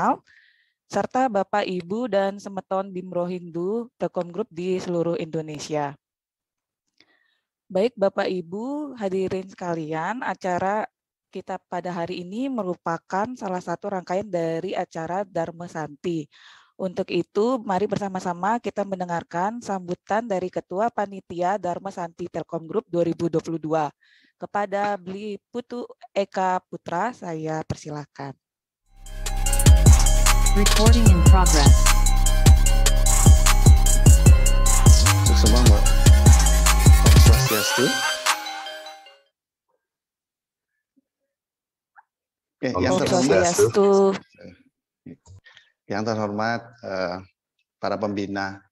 nasional, serta Bapak, Ibu, dan Semeton BIM Rohingya Telkom Group di seluruh Indonesia. Baik Bapak Ibu hadirin sekalian, acara kita pada hari ini merupakan salah satu rangkaian dari acara Dharma Santi. Untuk itu, mari bersama-sama kita mendengarkan sambutan dari Ketua Panitia Dharma Santi Telkom Group 2022. Kepada Bli Putu Eka Putra, saya persilakan. Recording in progress. Untuk semua, Mbak. Om Swastiastu. Yang terhormat para pembina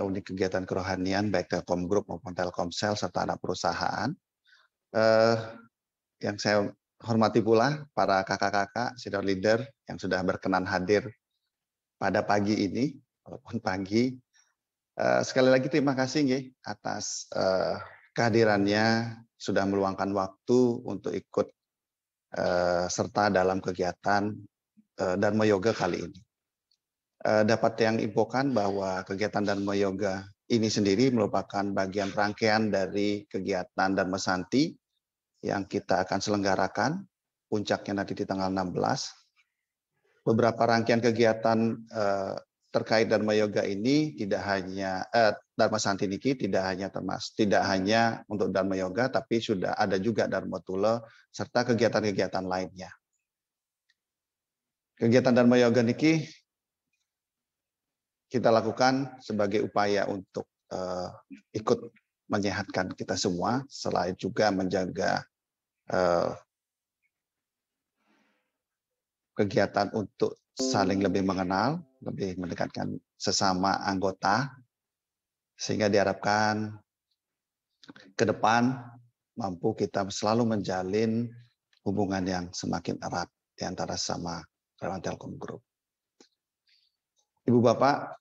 unit kegiatan kerohanian baik Telkom Group maupun Telkomsel serta anak perusahaan. Yang saya hormati pula para kakak-kakak senior leader yang sudah berkenan hadir pada pagi ini, walaupun pagi. Sekali lagi terima kasih nggih atas kehadirannya, sudah meluangkan waktu untuk ikut serta dalam kegiatan Dharma Yoga kali ini. Dapat yang infokan bahwa kegiatan Dharma Yoga ini sendiri merupakan bagian rangkaian dari kegiatan Dharma Santi yang kita akan selenggarakan, puncaknya nanti di tanggal 16. Beberapa rangkaian kegiatan terkait Dharma Yoga ini tidak hanya Dharma Santi niki tidak hanya untuk Dharma Yoga, tapi sudah ada juga Dharma Tula serta kegiatan-kegiatan lainnya. Kegiatan Dharma Yoga niki kita lakukan sebagai upaya untuk ikut menyehatkan kita semua, selain juga menjaga kegiatan untuk saling lebih mengenal, lebih mendekatkan sesama anggota, sehingga diharapkan ke depan mampu kita selalu menjalin hubungan yang semakin erat di antara sesama relawan Telkom Group. Ibu Bapak,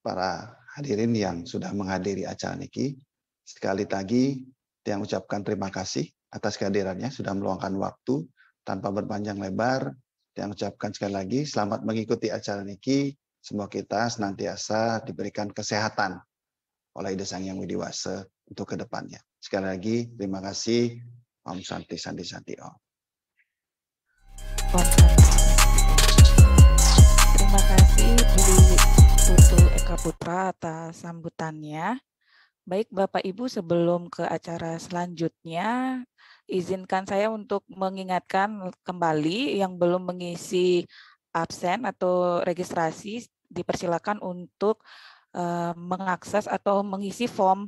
para hadirin yang sudah menghadiri acara niki, sekali lagi yang ucapkan terima kasih atas kehadirannya, sudah meluangkan waktu tanpa berpanjang lebar. Yang ucapkan sekali lagi selamat mengikuti acara niki. Semoga kita senantiasa diberikan kesehatan oleh Ida Sang Hyang Widi Wase untuk kedepannya. Sekali lagi terima kasih. Om Santi Santi Santi Om. Terima kasih Bli Putu Eka Putra atas sambutannya. Baik Bapak Ibu, sebelum ke acara selanjutnya, izinkan saya untuk mengingatkan kembali yang belum mengisi absen atau registrasi, dipersilakan untuk mengakses atau mengisi form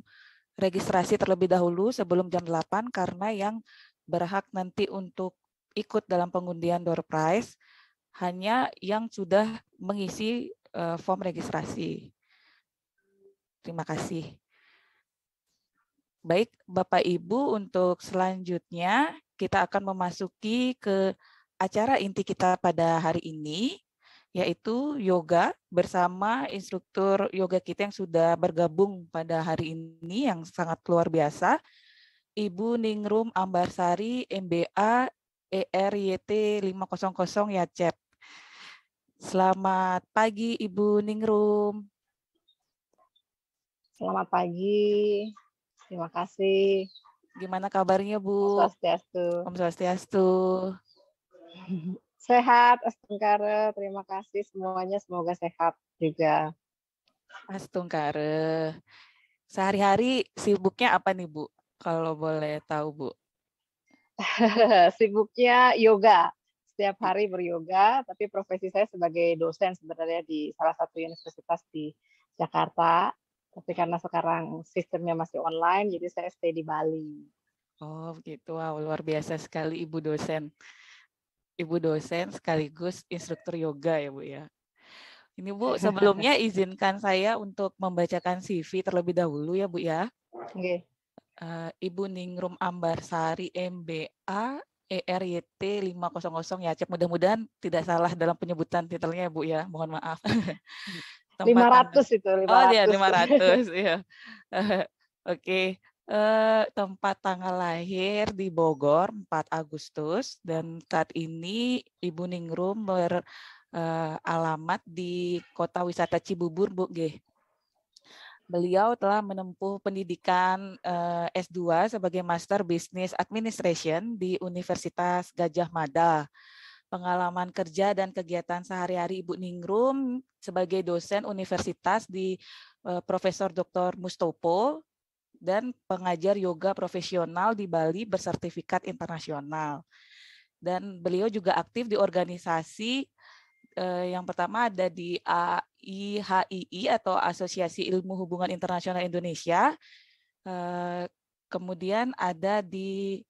registrasi terlebih dahulu sebelum jam 8, karena yang berhak nanti untuk ikut dalam pengundian door prize hanya yang sudah mengisi form registrasi. Terima kasih. Baik, Bapak Ibu, untuk selanjutnya kita akan memasuki ke acara inti kita pada hari ini, yaitu yoga bersama instruktur yoga kita yang sudah bergabung pada hari ini yang sangat luar biasa, Ibu Ningrum Ambarsari, MBA, ERYT 500 Yacep. Selamat pagi, Ibu Ningrum. Selamat pagi. Terima kasih. Gimana kabarnya, Bu? Om Swastiastu. Om Swastiastu. Sehat, Astungkara. Terima kasih semuanya. Semoga sehat juga. Astungkara. Sehari-hari sibuknya apa nih, Bu? Kalau boleh tahu, Bu. Sibuknya yoga. Setiap hari beryoga, tapi profesi saya sebagai dosen sebenarnya di salah satu universitas di Jakarta. Tapi karena sekarang sistemnya masih online, jadi saya stay di Bali. Oh, begitu. Wow, luar biasa sekali Ibu dosen. Ibu dosen sekaligus instruktur yoga ya, Bu ya. Ini Bu, sebelumnya izinkan saya untuk membacakan CV terlebih dahulu ya, Bu ya. Okay. Ibu Ningrum Ambarsari, MBA, ERYT 500 Yacep. Mudah-mudahan tidak salah dalam penyebutan titelnya, Bu ya. Mohon maaf. 500 itu, 500. Oh iya, 500 ya. Oke. Tempat tanggal lahir di Bogor 4 Agustus dan saat ini Ibu Ningrum beralamat di Kota Wisata Cibubur, Bu G. Beliau telah menempuh pendidikan S2 sebagai Master Business Administration di Universitas Gadjah Mada. Pengalaman kerja dan kegiatan sehari-hari Ibu Ningrum sebagai dosen universitas di Profesor Dr. Mustopo dan pengajar yoga profesional di Bali bersertifikat internasional. Dan beliau juga aktif di organisasi yang pertama ada di AIHII atau Asosiasi Ilmu Hubungan Internasional Indonesia. Kemudian ada di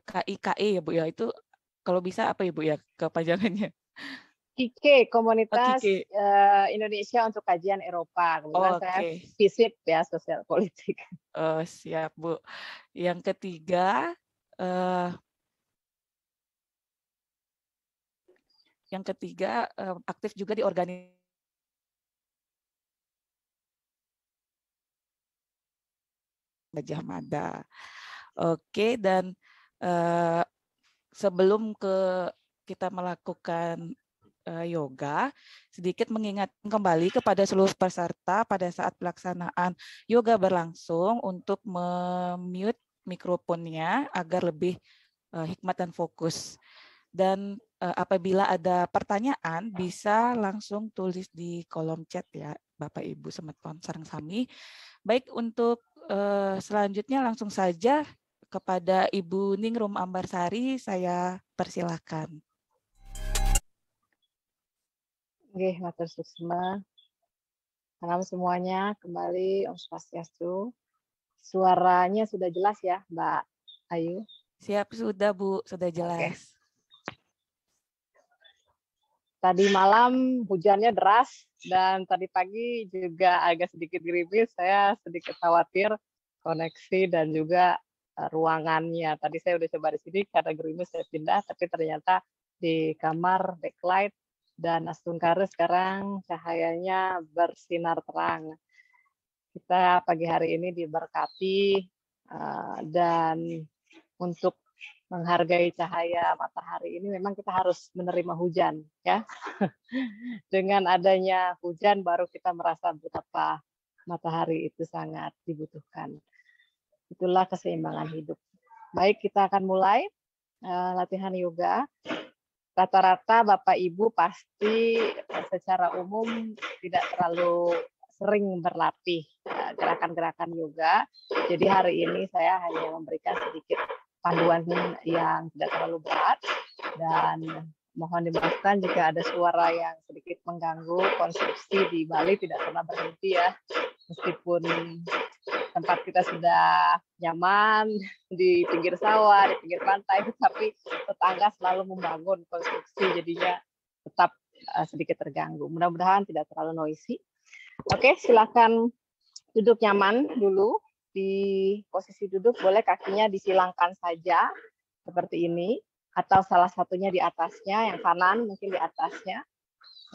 KIKE ya Bu ya, itu kalau bisa apa ya Bu ya kepanjangannya? KIKE, Komunitas KIKE. Indonesia untuk Kajian Eropa. Kemudian saya Oke. FISIP ya, sosial politik. Siap Bu. Yang ketiga, aktif juga di organisasi Gadjah Mada. Oke, dan sebelum kita melakukan yoga, sedikit mengingatkan kembali kepada seluruh peserta pada saat pelaksanaan yoga berlangsung untuk memute mikrofonnya agar lebih hikmat dan fokus. Dan apabila ada pertanyaan bisa langsung tulis di kolom chat ya Bapak Ibu Semeton sareng sami. Baik, untuk selanjutnya langsung saja kepada Ibu Ningrum Ambarsari saya persilakan. Oke, matur suksma. Salam semuanya, kembali Om Swastiastu. Suaranya sudah jelas ya, Mbak Ayu? Siap, sudah Bu, sudah jelas. Oke. Tadi malam hujannya deras dan tadi pagi juga agak sedikit gerimis. Saya sedikit khawatir koneksi dan juga ruangannya. Tadi saya udah coba di sini karena gerimis saya pindah, tapi ternyata di kamar backlight dan Astungkare sekarang cahayanya bersinar terang. Kita pagi hari ini diberkati dan untuk menghargai cahaya matahari ini memang kita harus menerima hujan ya. Dengan adanya hujan baru kita merasa betapa matahari itu sangat dibutuhkan. Itulah keseimbangan hidup. Baik, kita akan mulai latihan yoga. Rata-rata Bapak Ibu pasti secara umum tidak terlalu sering berlatih gerakan-gerakan yoga. Jadi hari ini saya hanya memberikan sedikit panduan yang tidak terlalu berat dan mohon dimaafkan jika ada suara yang sedikit mengganggu. Konstruksi di Bali tidak pernah berhenti ya, meskipun tempat kita sudah nyaman di pinggir sawah, di pinggir pantai, tetapi tetangga selalu membangun konstruksi, jadinya tetap sedikit terganggu. Mudah-mudahan tidak terlalu noisy. Oke, silakan duduk nyaman dulu. Di posisi duduk boleh kakinya disilangkan saja seperti ini, atau salah satunya di atasnya, yang kanan mungkin di atasnya,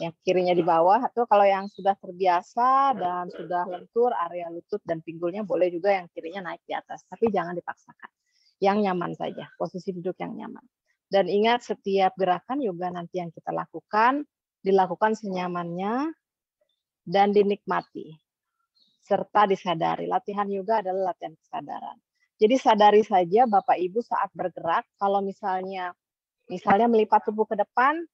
yang kirinya di bawah, atau kalau yang sudah terbiasa dan sudah lentur area lutut dan pinggulnya boleh juga yang kirinya naik di atas, tapi jangan dipaksakan. Yang nyaman saja, posisi duduk yang nyaman. Dan ingat setiap gerakan yoga nanti yang kita lakukan, dilakukan senyamannya dan dinikmati. Serta disadari. Latihan yoga adalah latihan kesadaran. Jadi sadari saja Bapak Ibu saat bergerak, kalau misalnya melipat tubuh ke depan,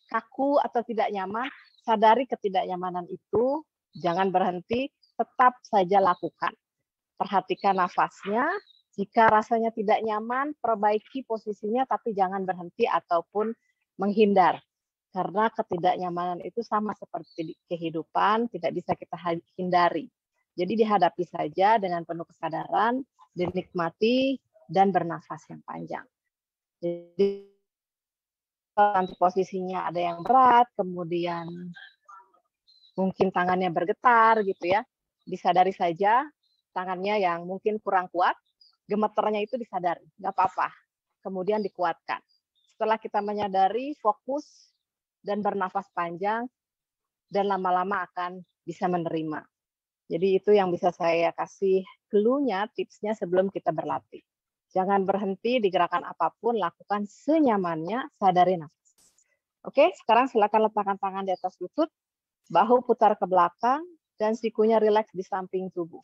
kaku atau tidak nyaman, sadari ketidaknyamanan itu, jangan berhenti, tetap saja lakukan. Perhatikan nafasnya, jika rasanya tidak nyaman, perbaiki posisinya, tapi jangan berhenti ataupun menghindar. Karena ketidaknyamanan itu sama seperti kehidupan, tidak bisa kita hindari. Jadi dihadapi saja dengan penuh kesadaran, dinikmati, dan bernafas yang panjang. Jadi nanti posisinya ada yang berat, kemudian mungkin tangannya bergetar gitu ya, disadari saja tangannya yang mungkin kurang kuat, gemeternya itu disadari, nggak apa-apa. Kemudian dikuatkan. Setelah kita menyadari, fokus, dan bernafas panjang, dan lama-lama akan bisa menerima. Jadi itu yang bisa saya kasih clue-nya, tipsnya sebelum kita berlatih. Jangan berhenti di gerakan apapun, lakukan senyamannya, sadari nafas. Oke, sekarang silakan letakkan tangan di atas lutut, bahu putar ke belakang, dan sikunya rileks di samping tubuh.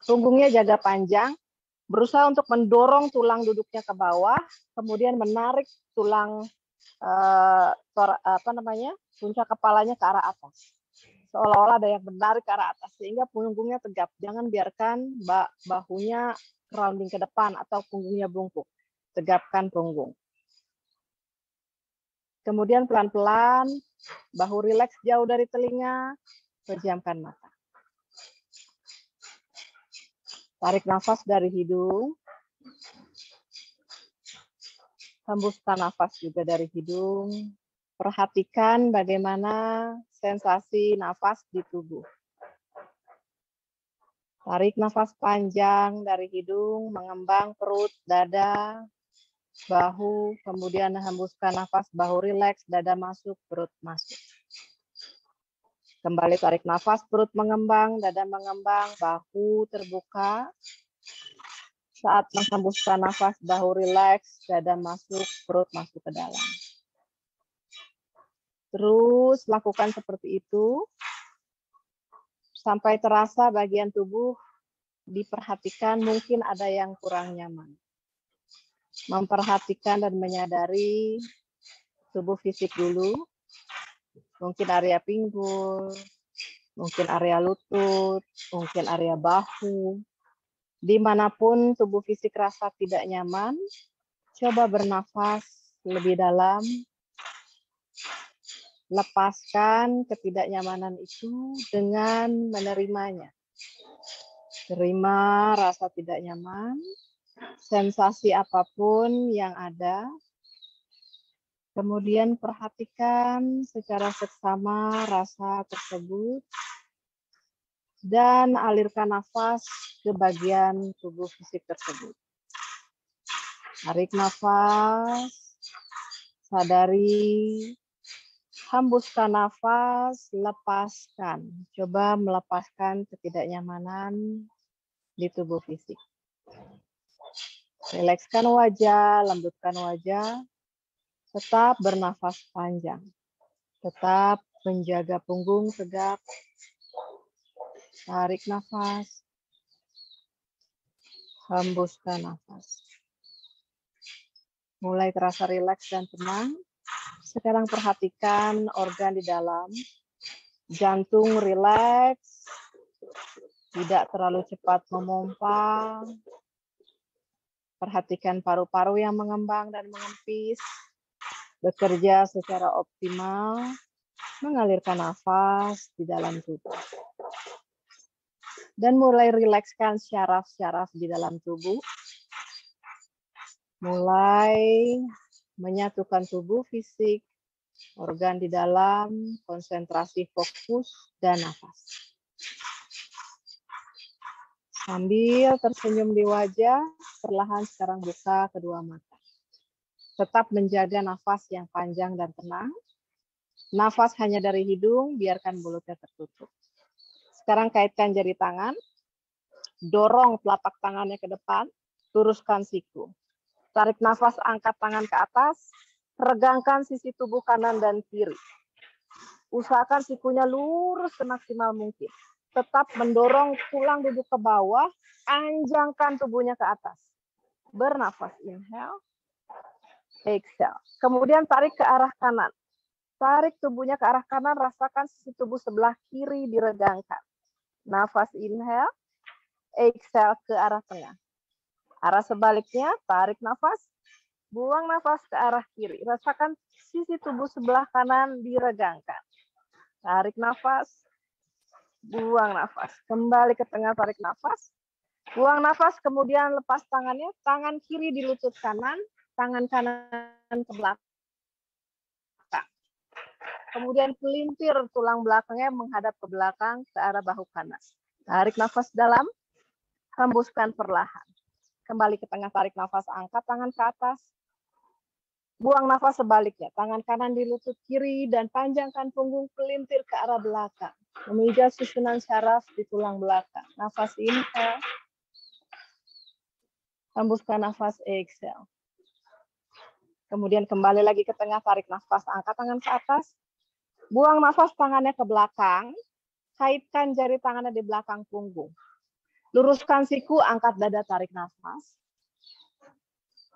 Punggungnya jaga panjang, berusaha untuk mendorong tulang duduknya ke bawah, kemudian menarik tulang puncak kepalanya ke arah atas. Seolah-olah ada yang menarik ke arah atas sehingga punggungnya tegap. Jangan biarkan bahunya rounding ke depan atau punggungnya bungkuk. Tegapkan punggung. Kemudian pelan-pelan bahu rileks jauh dari telinga, pejamkan mata. Tarik nafas dari hidung. Hembuskan nafas juga dari hidung. Perhatikan bagaimana sensasi nafas di tubuh. Tarik nafas panjang dari hidung, mengembang perut, dada, bahu, kemudian hembuskan nafas, bahu rileks, dada masuk, perut masuk. Kembali tarik nafas, perut mengembang, dada mengembang, bahu terbuka. Saat menghembuskan nafas, bahu rileks, dada masuk, perut masuk ke dalam. Terus lakukan seperti itu sampai terasa bagian tubuh diperhatikan mungkin ada yang kurang nyaman. Memperhatikan dan menyadari tubuh fisik dulu, mungkin area pinggul, mungkin area lutut, mungkin area bahu. Dimanapun tubuh fisik rasa tidak nyaman, coba bernafas lebih dalam. Lepaskan ketidaknyamanan itu dengan menerimanya. Terima rasa tidak nyaman, sensasi apapun yang ada. Kemudian perhatikan secara seksama rasa tersebut dan alirkan nafas ke bagian tubuh fisik tersebut. Tarik nafas, sadari. Hembuskan nafas, lepaskan. Coba melepaskan ketidaknyamanan di tubuh fisik. Rilekskan wajah, lembutkan wajah. Tetap bernafas panjang. Tetap menjaga punggung tegak. Tarik nafas. Hembuskan nafas. Mulai terasa rileks dan tenang. Sekarang perhatikan organ di dalam. Jantung rileks, tidak terlalu cepat memompa. Perhatikan paru-paru yang mengembang dan mengempis. Bekerja secara optimal, mengalirkan nafas di dalam tubuh. Dan mulai rilekskan syaraf-syaraf di dalam tubuh. Mulai menyatukan tubuh fisik, organ di dalam, konsentrasi fokus, dan nafas. Sambil tersenyum di wajah, perlahan sekarang buka kedua mata. Tetap menjaga nafas yang panjang dan tenang. Nafas hanya dari hidung, biarkan mulutnya tertutup. Sekarang kaitkan jari tangan, dorong telapak tangannya ke depan, luruskan siku. Tarik nafas, angkat tangan ke atas, regangkan sisi tubuh kanan dan kiri. Usahakan sikunya lurus semaksimal mungkin. Tetap mendorong tulang duduk ke bawah, anjangkan tubuhnya ke atas. Bernafas, inhale, exhale. Kemudian tarik ke arah kanan. Tarik tubuhnya ke arah kanan, rasakan sisi tubuh sebelah kiri diregangkan. Nafas, inhale, exhale ke arah tengah. Arah sebaliknya, tarik nafas, buang nafas ke arah kiri. Rasakan sisi tubuh sebelah kanan diregangkan. Tarik nafas, buang nafas. Kembali ke tengah, tarik nafas. Buang nafas, kemudian lepas tangannya. Tangan kiri di lutut kanan, tangan kanan ke belakang. Kemudian pelintir tulang belakangnya menghadap ke belakang ke arah bahu kanan. Tarik nafas dalam, hembuskan perlahan. Kembali ke tengah, tarik nafas, angkat tangan ke atas. Buang nafas sebaliknya, tangan kanan di lutut kiri dan panjangkan punggung pelintir ke arah belakang. Memijat susunan syaraf di tulang belakang. Nafas inhale. Hembuskan nafas, exhale. Kemudian kembali lagi ke tengah, tarik nafas, angkat tangan ke atas. Buang nafas, tangannya ke belakang. Kaitkan jari tangannya di belakang punggung. Luruskan siku, angkat dada, tarik nafas.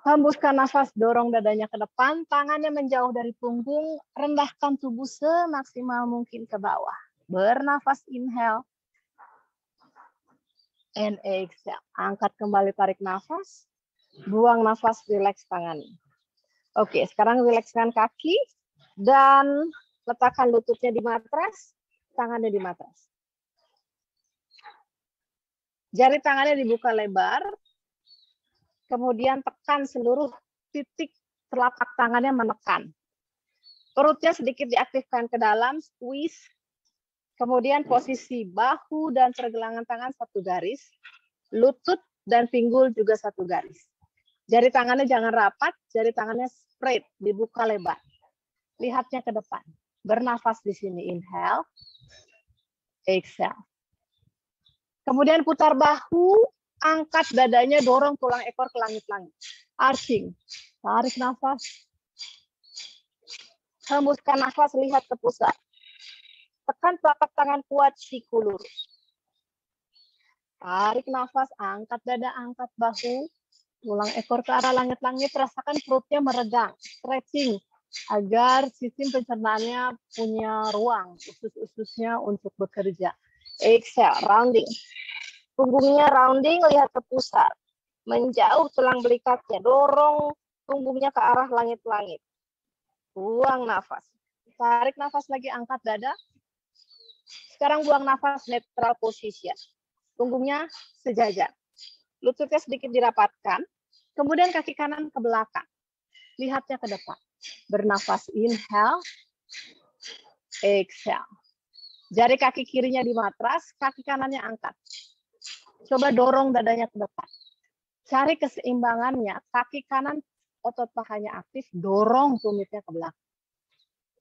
Hembuskan nafas, dorong dadanya ke depan, tangannya menjauh dari punggung, rendahkan tubuh semaksimal mungkin ke bawah. Bernafas, inhale. And exhale. Angkat kembali, tarik nafas. Buang nafas, relax tangan. Oke, sekarang rilekskan kaki dan letakkan lututnya di matras, tangannya di matras. Jari tangannya dibuka lebar, kemudian tekan seluruh titik telapak tangannya menekan. Perutnya sedikit diaktifkan ke dalam, squeeze. Kemudian posisi bahu dan pergelangan tangan satu garis, lutut dan pinggul juga satu garis. Jari tangannya jangan rapat, jari tangannya straight, dibuka lebar. Lihatnya ke depan. Bernafas di sini, inhale, exhale. Kemudian putar bahu, angkat dadanya, dorong tulang ekor ke langit-langit. Arching, tarik nafas. Hembuskan nafas, lihat ke pusat. Tekan telapak tangan kuat, siku lurus. Tarik nafas, angkat dada, angkat bahu. Tulang ekor ke arah langit-langit, rasakan perutnya meregang, stretching, agar sistem pencernaannya punya ruang, usus-ususnya untuk bekerja. Exhale, rounding. Punggungnya rounding, lihat ke pusat. Menjauh tulang belikatnya, dorong punggungnya ke arah langit-langit. Buang nafas. Tarik nafas lagi, angkat dada. Sekarang buang nafas, neutral position. Punggungnya sejajar. Lututnya sedikit dirapatkan. Kemudian kaki kanan ke belakang. Lihatnya ke depan. Bernafas, inhale. Exhale. Jari kaki kirinya di matras, kaki kanannya angkat. Coba dorong dadanya ke depan. Cari keseimbangannya, kaki kanan otot pahanya aktif, dorong tumitnya ke belakang.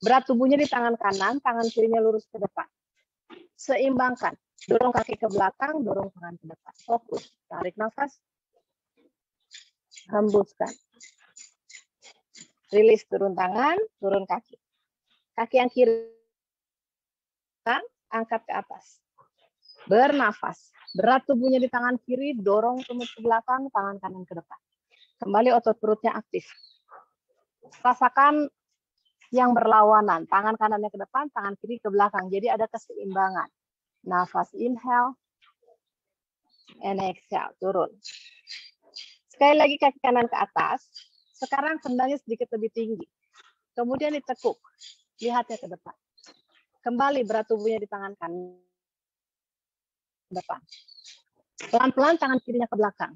Berat tubuhnya di tangan kanan, tangan kirinya lurus ke depan. Seimbangkan. Dorong kaki ke belakang, dorong tangan ke depan. Fokus. Tarik nafas. Hembuskan. Rilis, turun tangan, turun kaki. Kaki yang kiri angkat ke atas. Bernafas. Berat tubuhnya di tangan kiri, dorong tumit ke belakang, tangan kanan ke depan. Kembali otot perutnya aktif. Rasakan yang berlawanan. Tangan kanannya ke depan, tangan kiri ke belakang. Jadi ada keseimbangan. Nafas, inhale. And exhale, turun. Sekali lagi kaki kanan ke atas. Sekarang tendangnya sedikit lebih tinggi. Kemudian ditekuk. Lihatnya ke depan. Kembali berat tubuhnya di tangan kanan ke depan. Pelan-pelan tangan kirinya ke belakang.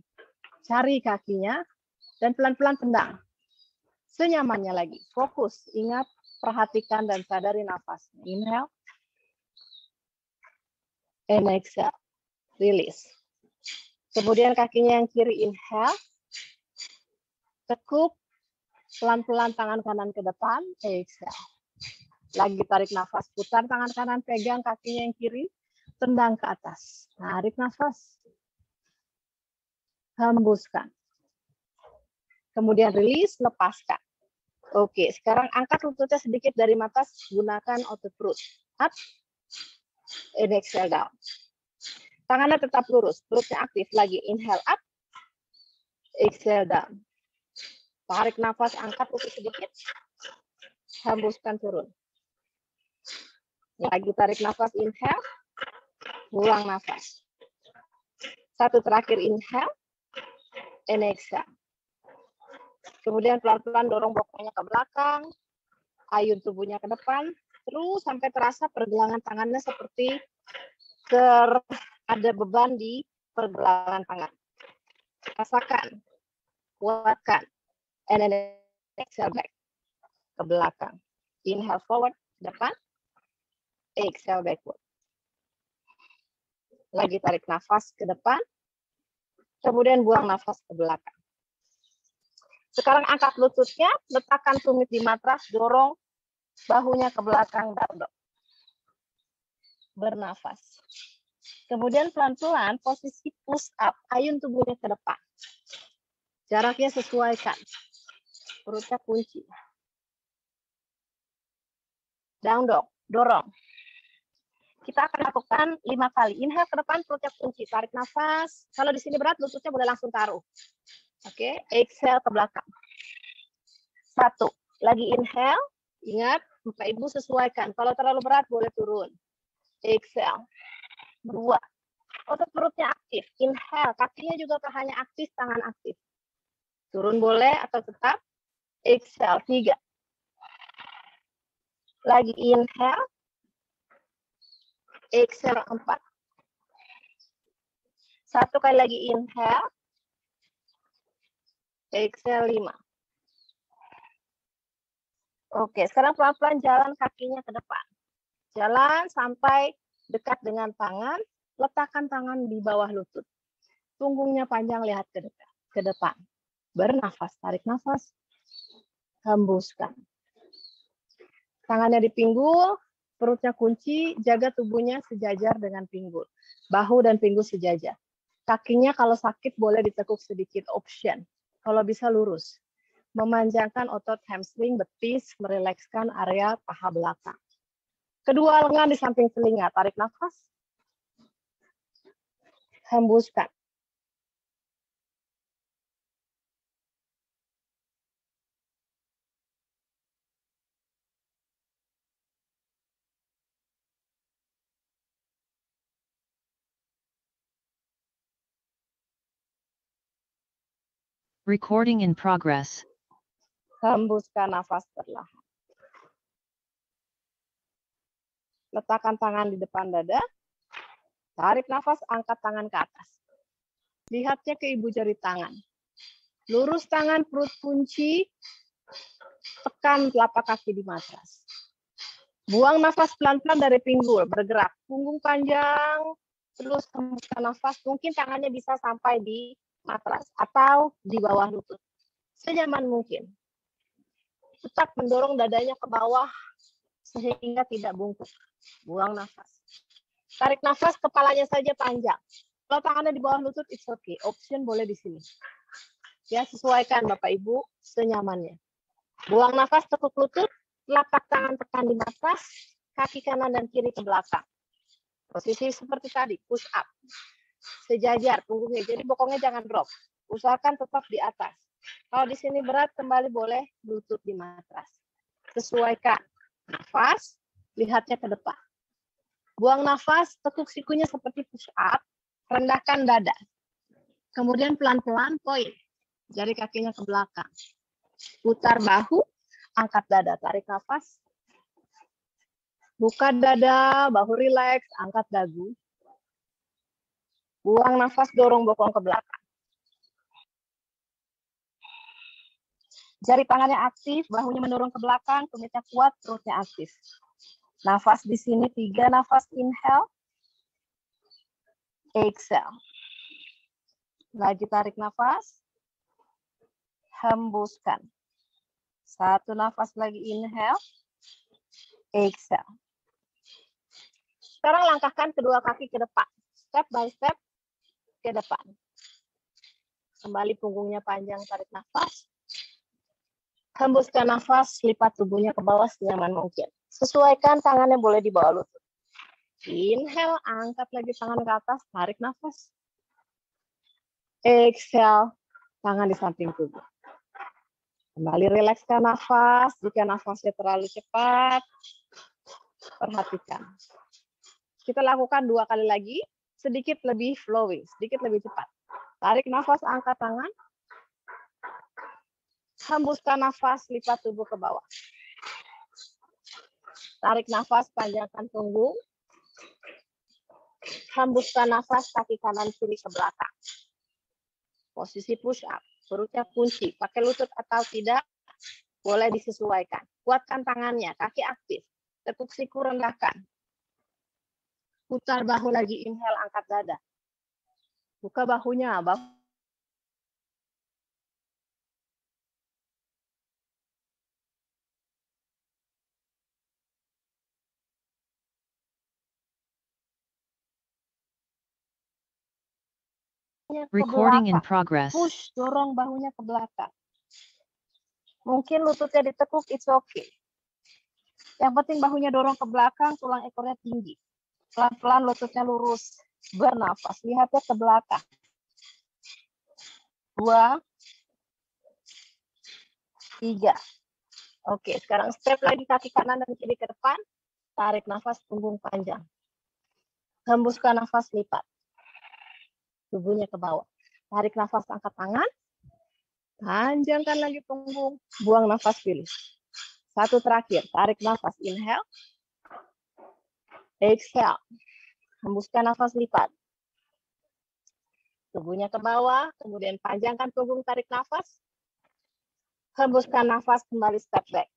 Cari kakinya dan pelan-pelan tendang. Senyamannya lagi. Fokus. Ingat, perhatikan dan sadari nafasnya. Inhale. And exhale. Release. Kemudian kakinya yang kiri, inhale. Tekuk. Pelan-pelan tangan kanan ke depan. Exhale. Lagi tarik nafas. Putar tangan kanan, pegang kakinya yang kiri. Tendang ke atas. Tarik nafas. Hembuskan. Kemudian release, lepaskan. Oke, sekarang angkat lututnya sedikit dari atas. Gunakan otot perut. Up. And exhale down. Tangannya tetap lurus. Perutnya aktif. Lagi inhale up. Exhale down. Tarik nafas, angkat lutut sedikit. Hembuskan turun. Lagi tarik nafas, inhale. Buang nafas. Satu terakhir, inhale. And exhale. Kemudian pelan-pelan dorong bokongnya ke belakang. Ayun tubuhnya ke depan. Terus sampai terasa pergelangan tangannya seperti ada beban di pergelangan tangan. Rasakan. Kuatkan. And then exhale back. Ke belakang. Inhale forward, depan. Exhale backward. Lagi tarik nafas ke depan. Kemudian buang nafas ke belakang. Sekarang angkat lututnya, letakkan tumit di matras, dorong bahunya ke belakang, down dog. Bernafas. Kemudian pelan-pelan posisi push up, ayun tubuhnya ke depan. Jaraknya sesuaikan. Perutnya kunci. Down dog, dorong. Kita akan lakukan 5 kali. Inhale ke depan, perutnya kunci. Tarik nafas. Kalau di sini berat, lututnya boleh langsung taruh. Oke, exhale ke belakang. 1. Lagi inhale. Ingat, Bapak Ibu sesuaikan. Kalau terlalu berat, boleh turun. Exhale. 2. Otot perutnya aktif. Inhale, kakinya juga hanya aktif, tangan aktif. Turun boleh atau tetap. Exhale. 3. Lagi inhale. Exhale 4. 1 kali lagi inhale. Exhale 5. Oke, sekarang pelan-pelan jalan kakinya ke depan. Jalan sampai dekat dengan tangan, letakkan tangan di bawah lutut. Punggungnya panjang, lihat ke depan. Bernafas, tarik nafas. Hembuskan. Tangannya di pinggul, perutnya kunci, jaga tubuhnya sejajar dengan pinggul. Bahu dan pinggul sejajar. Kakinya kalau sakit boleh ditekuk sedikit, option. Kalau bisa lurus. Memanjangkan otot hamstring, betis, merilekskan area paha belakang. Kedua lengan di samping telinga, tarik nafas. Hembuskan. Recording in progress. Hembuskan nafas perlahan. Letakkan tangan di depan dada. Tarik nafas, angkat tangan ke atas. Lihatnya ke ibu jari tangan. Lurus tangan, perut kunci. Tekan telapak kaki di matras. Buang nafas pelan-pelan dari pinggul, bergerak. Punggung panjang, terus hembuskan nafas. Mungkin tangannya bisa sampai di matras atau di bawah lutut. Senyaman mungkin. Tetap mendorong dadanya ke bawah sehingga tidak bungkuk. Buang nafas. Tarik nafas, kepalanya saja panjang. Kalau tangannya di bawah lutut, it's okay. Option boleh di sini. Ya, sesuaikan Bapak Ibu senyamannya. Buang nafas, tekuk lutut, telapak tangan tekan di matras, kaki kanan dan kiri ke belakang. Posisi seperti tadi, push up. Sejajar punggungnya, jadi bokongnya jangan drop. Usahakan tetap di atas. Kalau di sini berat, kembali boleh lutut di matras. Sesuaikan. Nafas, lihatnya ke depan. Buang nafas, tekuk sikunya seperti push up, rendahkan dada. Kemudian pelan-pelan point. Jari kakinya ke belakang. Putar bahu, angkat dada, tarik nafas. Buka dada, bahu rileks, angkat dagu. Buang nafas, dorong bokong ke belakang. Jari tangannya aktif, bahunya mendorong ke belakang, tumitnya kuat, perutnya aktif. Nafas di sini 3 nafas inhale. Exhale. Lagi tarik nafas. Hembuskan. 1 nafas lagi inhale. Exhale. Sekarang langkahkan kedua kaki ke depan. Step by step ke depan. Kembali punggungnya panjang, tarik nafas. Hembuskan nafas, lipat tubuhnya ke bawah senyaman mungkin. Sesuaikan tangannya boleh di bawah lutut. Inhale, angkat lagi tangan ke atas, tarik nafas. Exhale, tangan di samping tubuh. Kembali rilekskan nafas, jika nafasnya terlalu cepat, perhatikan. Kita lakukan 2 kali lagi, sedikit lebih flowing, sedikit lebih cepat. Tarik nafas, angkat tangan. Hembuskan nafas, lipat tubuh ke bawah. Tarik nafas, panjangkan punggung. Hembuskan nafas, kaki kanan kiri ke belakang. Posisi push up, perutnya kunci. Pakai lutut atau tidak, boleh disesuaikan. Kuatkan tangannya, kaki aktif. Tekuk siku rendahkan. Putar bahu lagi, inhale, angkat dada. Buka bahunya, bahu Recording in belakang. progress. Push, dorong bahunya ke belakang. Mungkin lututnya ditekuk, it's okay. Yang penting bahunya dorong ke belakang, tulang ekornya tinggi. Pelan-pelan lututnya lurus. Bernafas, lihatnya ke belakang. 2, 3. Oke, sekarang step lagi kaki kanan dan kiri ke depan. Tarik nafas, punggung panjang. Hembuskan nafas, lipat. Tubuhnya ke bawah. Tarik nafas, angkat tangan. Panjangkan lagi punggung. Buang nafas, pilih. 1 terakhir. Tarik nafas, inhale. Exhale. Hembuskan nafas, lipat. Tubuhnya ke bawah. Kemudian panjangkan punggung, tarik nafas. Hembuskan nafas, kembali step back.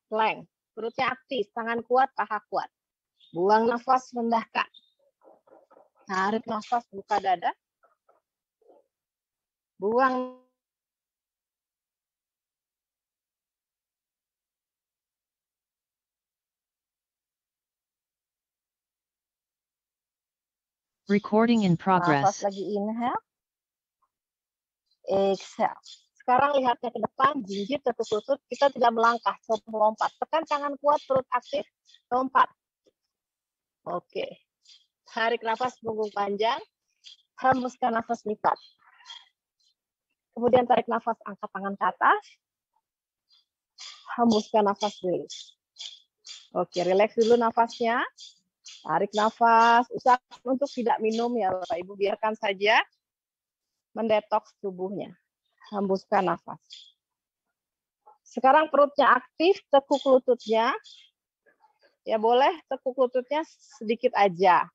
Plank. Perutnya aktif, tangan kuat, paha kuat. Buang nafas, rendahkan. Tarik nafas, buka dada. Buang. Recording in Nafas progress. lagi, inhale. Exhale. Sekarang lihatnya ke depan, jinjit, tekuk lutut. Kita tidak melangkah, coba melompat. Tekan tangan kuat, perut aktif, lompat. Oke. Tarik nafas, punggung panjang. Hembuskan nafas, lipat. Kemudian tarik nafas, angkat tangan ke atas. Hembuskan nafas, rilis. Oke, relax dulu nafasnya. Tarik nafas. Usahakan untuk tidak minum ya Bapak Ibu. Biarkan saja mendetoks tubuhnya. Hembuskan nafas. Sekarang perutnya aktif, tekuk lututnya. Ya boleh tekuk lututnya sedikit aja.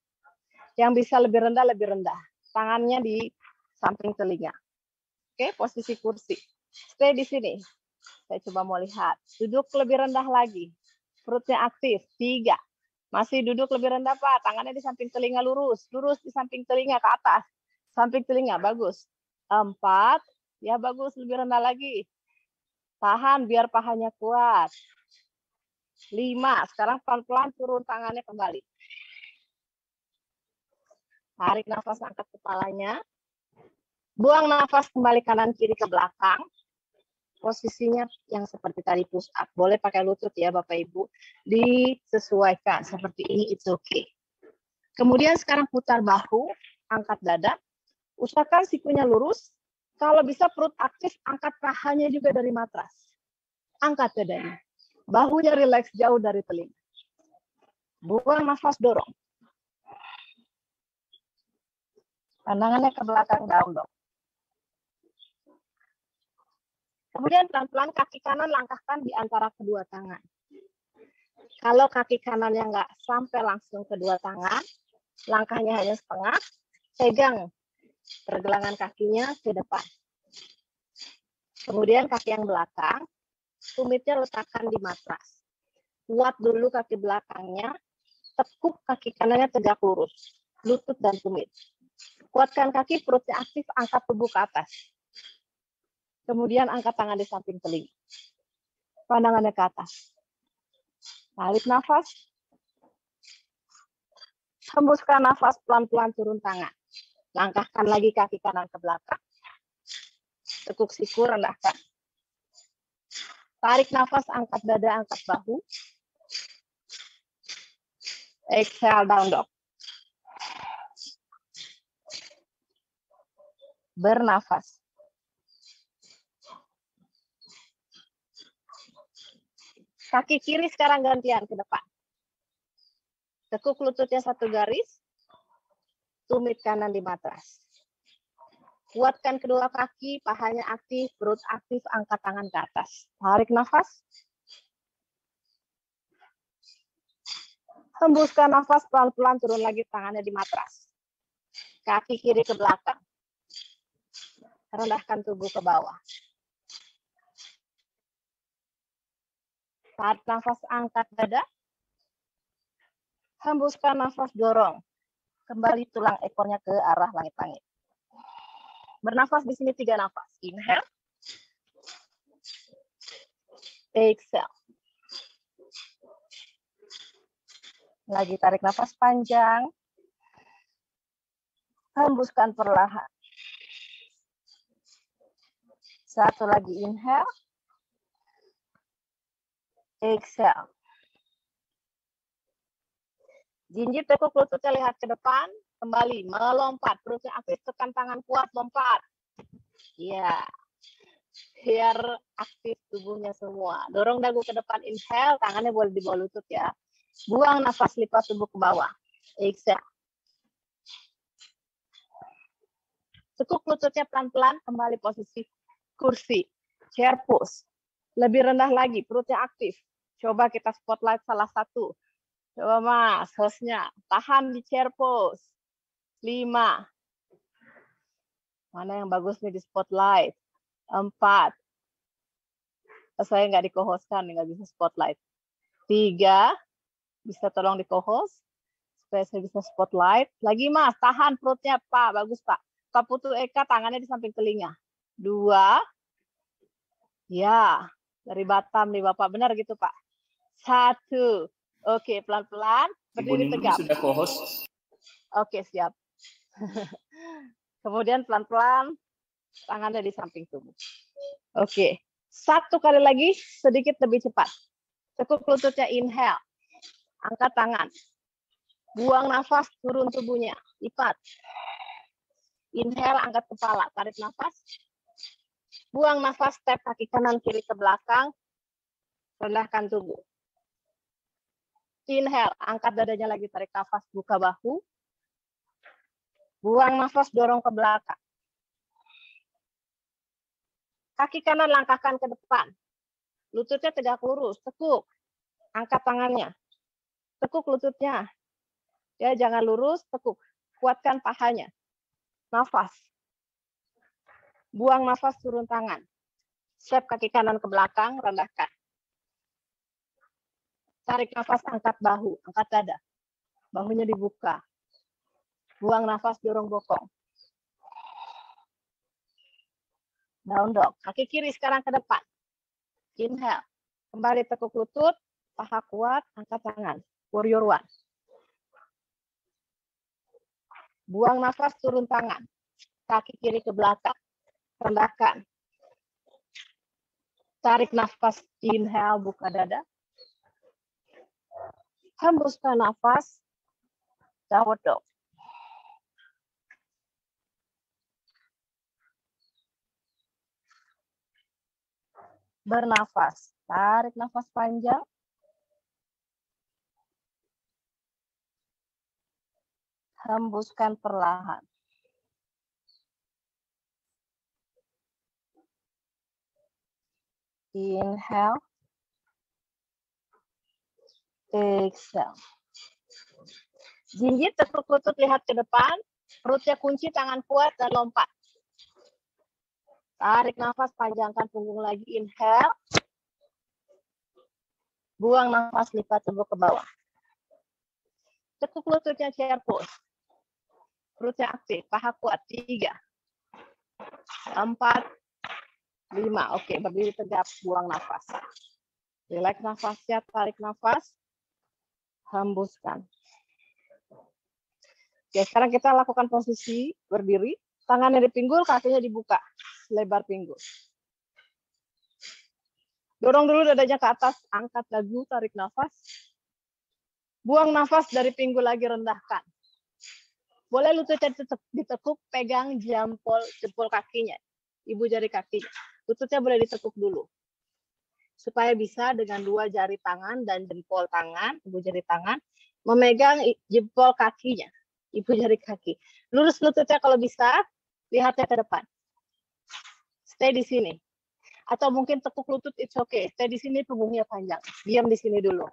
Yang bisa lebih rendah, lebih rendah. Tangannya di samping telinga. Oke, posisi kursi. Stay di sini. Saya coba mau lihat. Duduk lebih rendah lagi. Perutnya aktif. 3. Masih duduk lebih rendah, Pak. Tangannya di samping telinga lurus. Lurus di samping telinga ke atas. Samping telinga, bagus. 4. Ya bagus, lebih rendah lagi. Tahan biar pahanya kuat. 5. Sekarang pelan-pelan turun tangannya kembali. Tarik nafas, angkat kepalanya. Buang nafas kembali kanan kiri ke belakang. Posisinya yang seperti tadi push up. Boleh pakai lutut ya Bapak Ibu. Disesuaikan seperti ini, it's okay. Kemudian sekarang putar bahu, angkat dada. Usahakan sikunya lurus. Kalau bisa perut aktif, angkat pahanya juga dari matras. Angkat dadanya. Bahunya rileks jauh dari telinga. Buang nafas, dorong. Pandangannya ke belakang, down dog. Kemudian pelan-pelan kaki kanan langkahkan di antara kedua tangan. Kalau kaki kanannya nggak sampai langsung kedua tangan, langkahnya hanya setengah, pegang pergelangan kakinya ke depan. Kemudian kaki yang belakang, tumitnya letakkan di matras. Kuat dulu kaki belakangnya, tekuk kaki kanannya tegak lurus, lutut dan tumit. Kuatkan kaki, perutnya aktif, angkat tubuh ke atas. Kemudian angkat tangan di samping telinga. Pandangannya ke atas. Tarik nafas. Hembuskan nafas, pelan-pelan turun tangan. Langkahkan lagi kaki kanan ke belakang. Tekuk siku, rendahkan. Tarik nafas, angkat dada, angkat bahu. Exhale, down dog. Bernafas. Kaki kiri sekarang gantian ke depan. Tekuk lututnya satu garis. Tumit kanan di matras. Kuatkan kedua kaki, pahanya aktif, perut aktif, angkat tangan ke atas. Tarik nafas. Hembuskan nafas, pelan-pelan turun lagi tangannya di matras. Kaki kiri ke belakang. Rendahkan tubuh ke bawah. Tarik nafas, angkat dada. Hembuskan nafas, dorong. Kembali tulang ekornya ke arah langit-langit. Bernafas di sini 3 nafas. Inhale. Exhale. Lagi tarik nafas panjang. Hembuskan perlahan. Satu lagi inhale. Exhale. Jinjit tekuk lututnya lihat ke depan, kembali melompat, perutnya aktif, tekan tangan kuat, lompat. Ya, biar aktif tubuhnya semua. Dorong dagu ke depan, inhale, tangannya boleh di bawah lutut ya. Buang nafas, lipat tubuh ke bawah. Exhale. Tekuk lututnya pelan-pelan, kembali posisi kursi, chair pose. Lebih rendah lagi, perutnya aktif. Coba kita spotlight salah satu. Coba Mas, hostnya, tahan di chair pose. 5. Mana yang bagus nih di spotlight? 4. Saya nggak di-co-hostkan, nggak bisa spotlight. 3. Bisa tolong di-co-host supaya saya bisa spotlight. Lagi Mas, tahan perutnya Pak, bagus Pak. Pak Putu Eka tangannya di samping telinga. 2. Ya, dari Batam nih Bapak, benar gitu Pak. 1. Oke, pelan-pelan, berdiri tegap. Sudah co-host. Oke, siap. Kemudian pelan-pelan, tangannya di samping tubuh. Oke, 1 kali lagi, sedikit lebih cepat. Tekuk lututnya, inhale. Angkat tangan. Buang nafas, turun tubuhnya. Lipat. Inhale, angkat kepala. Tarik nafas. Buang nafas, step kaki kanan kiri ke belakang. Rendahkan tubuh. Inhale, angkat dadanya lagi, tarik nafas, buka bahu. Buang nafas, dorong ke belakang. Kaki kanan langkahkan ke depan. Lututnya tegak lurus, tekuk. Angkat tangannya. Tekuk lututnya. Ya, jangan lurus, tekuk. Kuatkan pahanya. Nafas. Buang nafas, turun tangan. Step kaki kanan ke belakang, rendahkan. Tarik nafas, angkat bahu, angkat dada. Bahunya dibuka. Buang nafas, dorong bokong. Down dog. Kaki kiri sekarang ke depan. Inhale. Kembali tekuk lutut, paha kuat, angkat tangan. Warrior one. Buang nafas, turun tangan. Kaki kiri ke belakang. Rendahkan. Tarik nafas, inhale, buka dada. Hembuskan nafas, downward dog. Bernafas, tarik nafas panjang. Hembuskan perlahan. Inhale. Exhale. Jinjit tekuk lutut lihat ke depan, perutnya kunci, tangan kuat dan lompat. Tarik nafas, panjangkan punggung lagi, inhale. Buang nafas, lipat tubuh ke bawah. Tekuk lututnya chair pose. Perutnya aktif, paha kuat, 3, 4, 5. Oke, berdiri tegap, buang nafas. Relax nafasnya, tarik nafas. Hembuskan. Oke, sekarang kita lakukan posisi berdiri. Tangannya di pinggul, kakinya dibuka. Lebar pinggul. Dorong dulu dadanya ke atas, angkat dagu, tarik nafas. Buang nafas dari pinggul lagi, rendahkan. Boleh lututnya ditekuk, pegang jempol kakinya. Ibu jari kakinya. Lututnya boleh ditekuk dulu. Supaya bisa dengan 2 jari tangan dan jempol tangan, ibu jari tangan, memegang jempol kakinya, ibu jari kaki. Lurus lututnya kalau bisa, lihatnya ke depan. Stay di sini. Atau mungkin tekuk lutut, it's okay. Stay di sini, punggungnya panjang. Diam di sini dulu.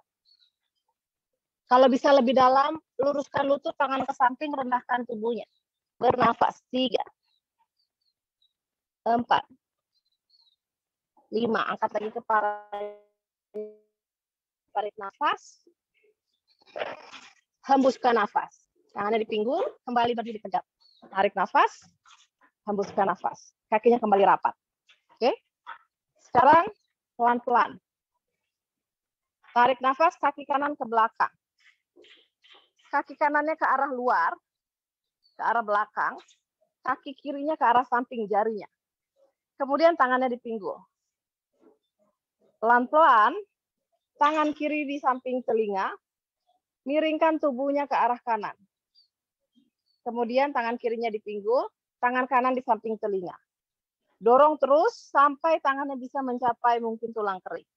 Kalau bisa lebih dalam, luruskan lutut, tangan ke samping, rendahkan tubuhnya. Bernafas, 3, 4, 5, angkat lagi kepala, tarik nafas, hembuskan nafas. Tangannya di pinggul, kembali berdiri tegap. Tarik nafas, hembuskan nafas. Kakinya kembali rapat. Oke? Sekarang pelan-pelan. Tarik nafas, kaki kanan ke belakang. Kaki kanannya ke arah luar, ke arah belakang. Kaki kirinya ke arah samping jarinya. Kemudian tangannya di pinggul. Pelan-pelan, tangan kiri di samping telinga, miringkan tubuhnya ke arah kanan. Kemudian tangan kirinya di pinggul, tangan kanan di samping telinga. Dorong terus sampai tangannya bisa mencapai mungkin tulang kering.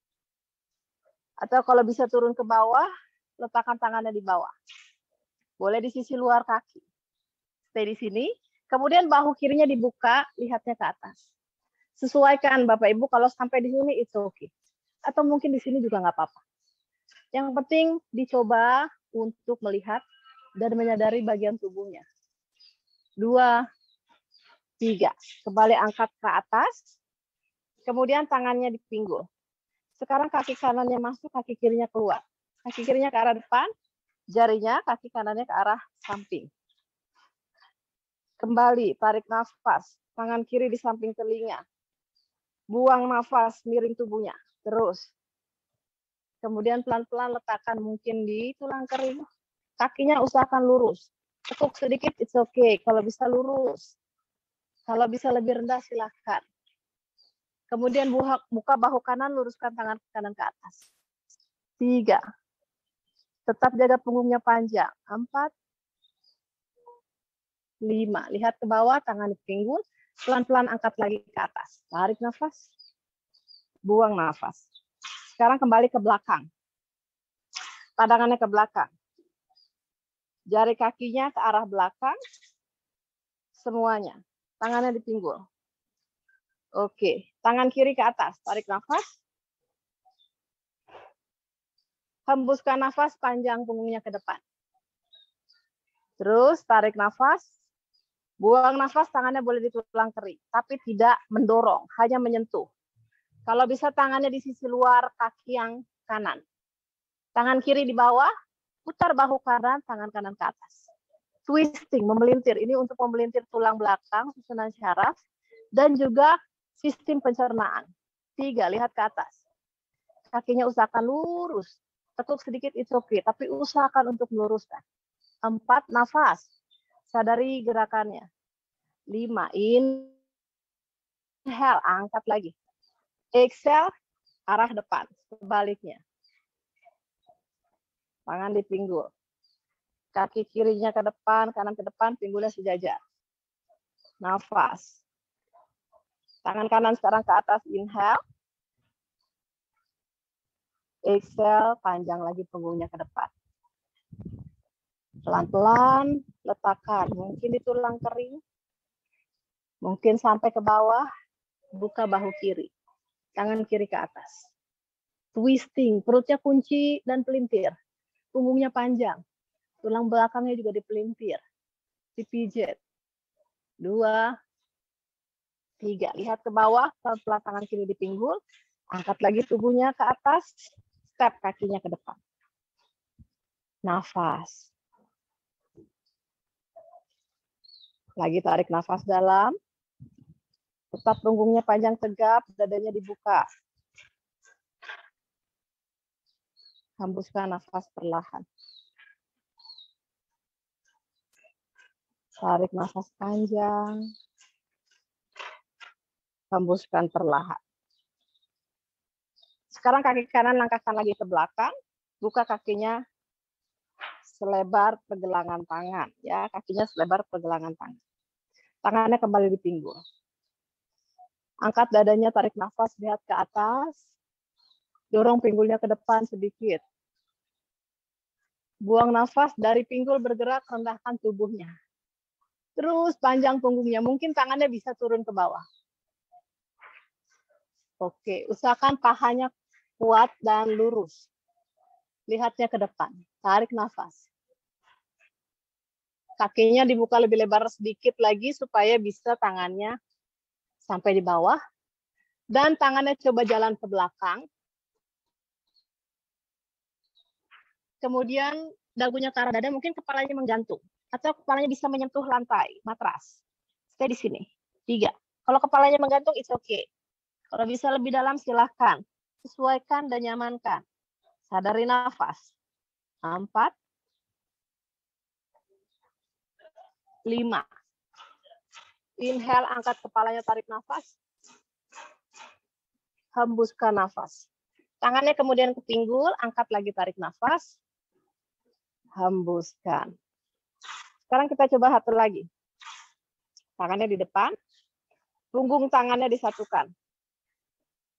Atau kalau bisa turun ke bawah, letakkan tangannya di bawah. Boleh di sisi luar kaki. Stay di sini. Kemudian bahu kirinya dibuka, lihatnya ke atas. Sesuaikan Bapak Ibu, kalau sampai di sini itu oke. Atau mungkin di sini juga nggak apa-apa. Yang penting dicoba untuk melihat dan menyadari bagian tubuhnya. 2, 3. Kembali angkat ke atas. Kemudian tangannya di pinggul. Sekarang kaki kanannya masuk, kaki kirinya keluar. Kaki kirinya ke arah depan, jarinya, kaki kanannya ke arah samping. Kembali, tarik nafas. Tangan kiri di samping telinga. Buang nafas, miring tubuhnya. Terus. Kemudian pelan-pelan letakkan mungkin di tulang kering. Kakinya usahakan lurus. Tekuk sedikit, it's okay. Kalau bisa lurus. Kalau bisa lebih rendah, silakan. Kemudian buka bahu kanan, luruskan tangan kanan ke atas. 3. Tetap jaga punggungnya panjang. 4. 5. Lihat ke bawah, tangan di pinggul. Pelan-pelan angkat lagi ke atas. Tarik nafas. Buang nafas. Sekarang kembali ke belakang. Padangannya ke belakang. Jari kakinya ke arah belakang. Semuanya. Tangannya di pinggul. Oke. Tangan kiri ke atas. Tarik nafas. Hembuskan nafas, panjang punggungnya ke depan. Terus tarik nafas. Buang nafas, tangannya boleh di tulang kering. Tapi tidak mendorong, hanya menyentuh. Kalau bisa tangannya di sisi luar kaki yang kanan. Tangan kiri di bawah, putar bahu kanan, tangan kanan ke atas. Twisting, memelintir. Ini untuk memelintir tulang belakang, susunan syaraf, dan juga sistem pencernaan. 3, lihat ke atas. Kakinya usahakan lurus. Tekuk sedikit, it's okay. Tapi usahakan untuk meluruskan. 4, nafas. Sadari gerakannya. 5, inhale, angkat lagi. Exhale, arah depan, sebaliknya. Tangan di pinggul. Kaki kirinya ke depan, kanan ke depan, pinggulnya sejajar. Nafas. Tangan kanan sekarang ke atas, inhale. Exhale, panjang lagi punggungnya ke depan. Pelan-pelan, letakkan. Mungkin di tulang kering. Mungkin sampai ke bawah, buka bahu kiri. Tangan kiri ke atas. Twisting, perutnya kunci dan pelintir. Punggungnya panjang. Tulang belakangnya juga dipelintir. Dipijit. 2, 3. Lihat ke bawah, pelan-pelan tangan kiri di pinggul. Angkat lagi tubuhnya ke atas. Step kakinya ke depan. Nafas. Lagi tarik nafas dalam. Tetap punggungnya panjang tegap, dadanya dibuka. Hembuskan nafas perlahan. Tarik nafas panjang. Hembuskan perlahan. Sekarang kaki kanan langkahkan lagi ke belakang. Buka kakinya selebar pergelangan tangan. Ya, kakinya selebar pergelangan tangan. Tangannya kembali di pinggul. Angkat dadanya, tarik nafas, lihat ke atas. Dorong pinggulnya ke depan sedikit. Buang nafas, dari pinggul bergerak, rendahkan tubuhnya. Terus panjang punggungnya, mungkin tangannya bisa turun ke bawah. Oke, usahakan pahanya kuat dan lurus. Lihatnya ke depan, tarik nafas. Kakinya dibuka lebih lebar sedikit lagi supaya bisa tangannya sampai di bawah. Dan tangannya coba jalan ke belakang. Kemudian dagunya ke arah dada, mungkin kepalanya menggantung. Atau kepalanya bisa menyentuh lantai, matras. Stay di sini. 3. Kalau kepalanya menggantung, it's okay. Kalau bisa lebih dalam, silahkan. Sesuaikan dan nyamankan. Sadari nafas. 4. 5. Inhale, angkat kepalanya, tarik nafas. hembuskan nafas. Tangannya kemudian ke pinggul, angkat lagi, tarik nafas, hembuskan. Sekarang kita coba satu lagi. Tangannya di depan, punggung tangannya disatukan.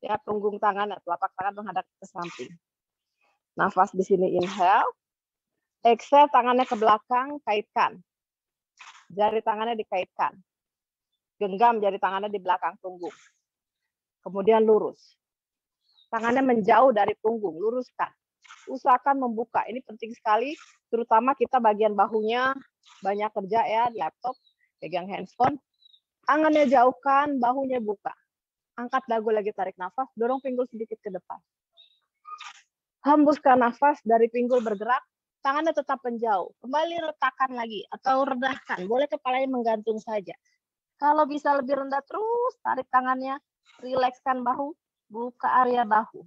Ya, punggung tangan, telapak tangan menghadap ke samping. Nafas di sini, inhale. Exhale, tangannya ke belakang, kaitkan. Jari tangannya dikaitkan. Genggam jari tangannya di belakang punggung. Kemudian lurus. Tangannya menjauh dari punggung, luruskan. Usahakan membuka. Ini penting sekali, terutama kita bagian bahunya banyak kerja ya, di laptop, pegang handphone. Tangannya jauhkan, bahunya buka. Angkat dagu lagi, tarik nafas, dorong pinggul sedikit ke depan. Hembuskan nafas, dari pinggul bergerak, tangannya tetap menjauh. Kembali letakkan lagi, atau rendahkan. Boleh kepalanya menggantung saja. Kalau bisa lebih rendah terus, tarik tangannya, rilekskan bahu, buka area bahu.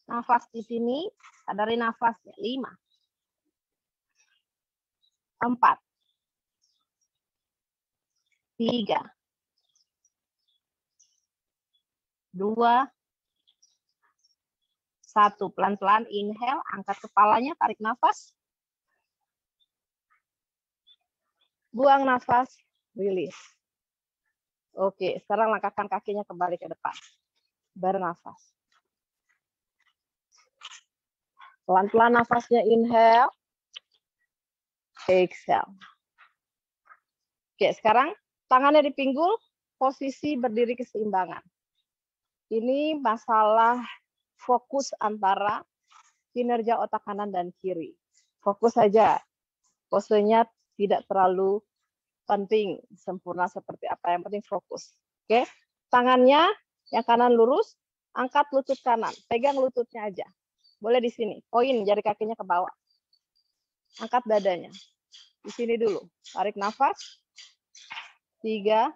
Nafas di sini, sadari nafasnya. 5, 4, 3, 2, 1. Pelan-pelan inhale, angkat kepalanya, tarik nafas. Buang nafas, rilis. Oke, sekarang langkahkan kakinya kembali ke depan. Bernafas. Pelan-pelan nafasnya, inhale. Exhale. Oke, sekarang tangannya di pinggul, posisi berdiri keseimbangan. Ini masalah fokus antara kinerja otak kanan dan kiri. Fokus saja. Posenya tidak terlalu penting sempurna seperti apa, yang penting fokus. Oke, tangannya yang kanan lurus, angkat lutut kanan, pegang lututnya aja. Boleh di sini, poin jari kakinya ke bawah. Angkat dadanya. Di sini dulu. Tarik nafas. 3,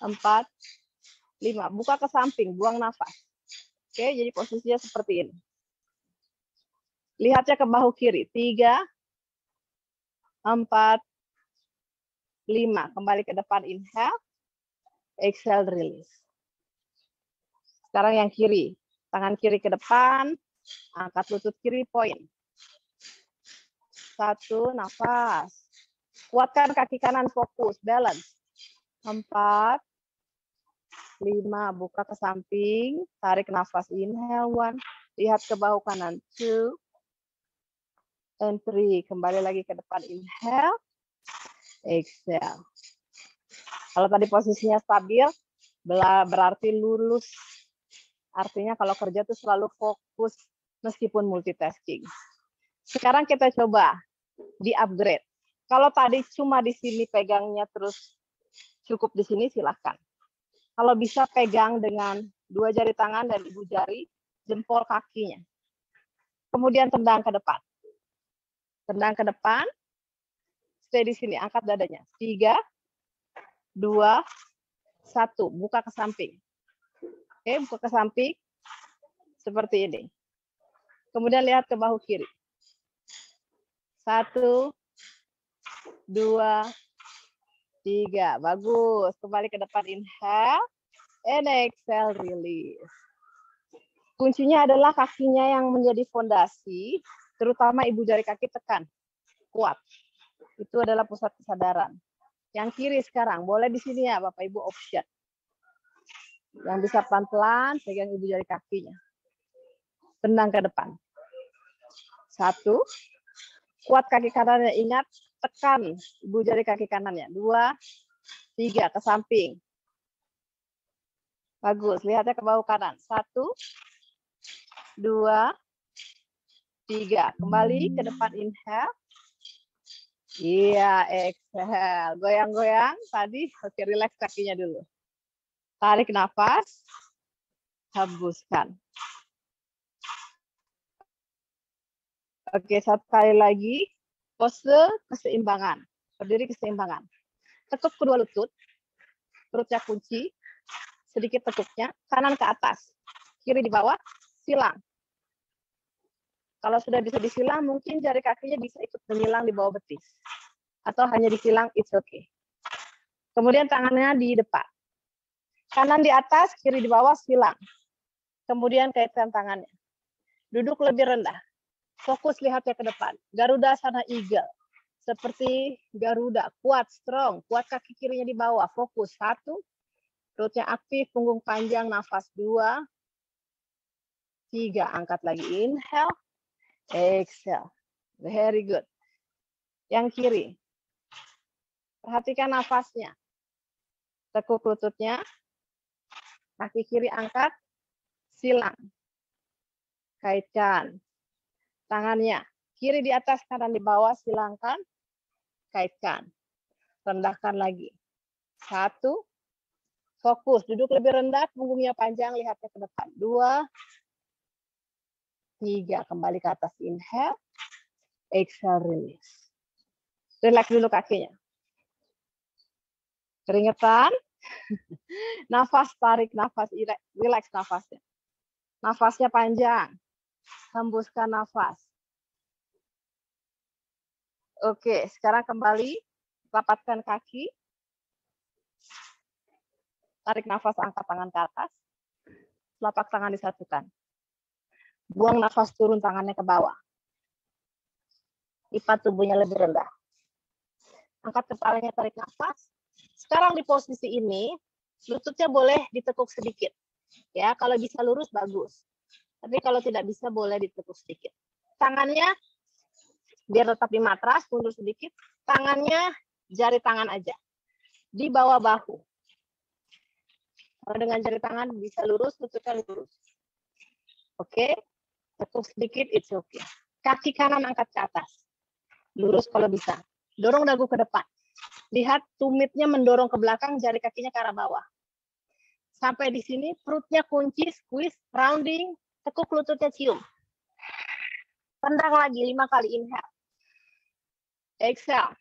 4, 5. Buka ke samping, buang nafas. Oke, jadi posisinya seperti ini. Lihatnya ke bahu kiri. 3, 4, 5. Kembali ke depan, inhale. Exhale, release. Sekarang yang kiri. Tangan kiri ke depan. Angkat lutut kiri, poin. 1, nafas. Kuatkan kaki kanan, fokus, balance. 4, 5, buka ke samping. Tarik nafas, inhale, 1. Lihat ke bahu kanan, 2, and 3. Kembali lagi ke depan, inhale. Exhale. Kalau tadi posisinya stabil, berarti lurus. Artinya kalau kerja itu selalu fokus meskipun multitasking. Sekarang kita coba di-upgrade. Kalau tadi cuma di sini pegangnya terus cukup di sini, silahkan. Kalau bisa pegang dengan 2 jari tangan dan ibu jari, jempol kakinya. Kemudian tendang ke depan. Tendang ke depan. Stay di sini, angkat dadanya. 3, 2, 1. Buka ke samping. Oke, buka ke samping. Seperti ini. Kemudian lihat ke bahu kiri. 1, 2, 3. Bagus. Kembali ke depan, inhale. And exhale, release. Kuncinya adalah kakinya yang menjadi fondasi, terutama ibu jari kaki tekan. Kuat. Itu adalah pusat kesadaran. Yang kiri sekarang, boleh di sini ya Bapak Ibu, option. Yang bisa pelan-pelan, pegang ibu jari kakinya. Tendang ke depan. 1, kuat kaki kanannya, ingat, tekan ibu jari kaki kanannya. 2, 3, ke samping. Bagus, lihatnya ke bahu kanan. 1, 2, 3. Kembali ke depan, inhale. Iya, exhale. Goyang-goyang tadi. Oke, relax kakinya dulu. Tarik nafas. Hembuskan. Oke, satu kali lagi. Pose keseimbangan. Berdiri keseimbangan. Tekuk kedua lutut. Perutnya kunci. Sedikit tekuknya. Kanan ke atas. Kiri di bawah. Silang. Kalau sudah bisa disilang, mungkin jari kakinya bisa ikut menyilang di bawah betis. Atau hanya disilang, it's okay. Kemudian tangannya di depan. Kanan di atas, kiri di bawah, silang. Kemudian kaitkan tangannya. Duduk lebih rendah. Fokus lihatnya ke depan. Garuda sana eagle. Seperti Garuda. Kuat, strong. Kuat kaki kirinya di bawah. Fokus. 1. Perutnya aktif. Punggung panjang. Nafas. 2. 3. Angkat lagi. Inhale. Exhale. Very good. Yang kiri. Perhatikan nafasnya. Tekuk lututnya. Kaki kiri angkat. Silang. Kaitkan. Tangannya. Kiri di atas, kanan di bawah. Silangkan. Kaitkan. Rendahkan lagi. 1. Fokus. Duduk lebih rendah. Punggungnya panjang. Lihatnya ke depan. 2. 3. Kembali ke atas. Inhale. Exhale. Release. Relax dulu kakinya. Keringetan. Nafas. Tarik nafas. Relax nafasnya. Nafasnya panjang. Hembuskan nafas. Oke, sekarang kembali. Rapatkan kaki. Tarik nafas, angkat tangan ke atas. Telapak tangan disatukan. Buang nafas, turun tangannya ke bawah. Lipat tubuhnya lebih rendah. Angkat kepalanya, tarik nafas. Sekarang di posisi ini, lututnya boleh ditekuk sedikit. Ya, kalau bisa lurus, bagus. Tapi kalau tidak bisa, boleh ditekuk sedikit. Tangannya, biar tetap di matras, mundur sedikit. Tangannya, jari tangan aja. Di bawah bahu. Kalau dengan jari tangan bisa lurus, lututnya lurus. Oke, tekuk sedikit, it's okay. Kaki kanan angkat ke atas. Lurus kalau bisa. Dorong dagu ke depan. Lihat tumitnya mendorong ke belakang, jari kakinya ke arah bawah. Sampai di sini, perutnya kunci, squeeze, rounding, tekuk lututnya cium. Tendang lagi 5 kali, inhale. Exhale.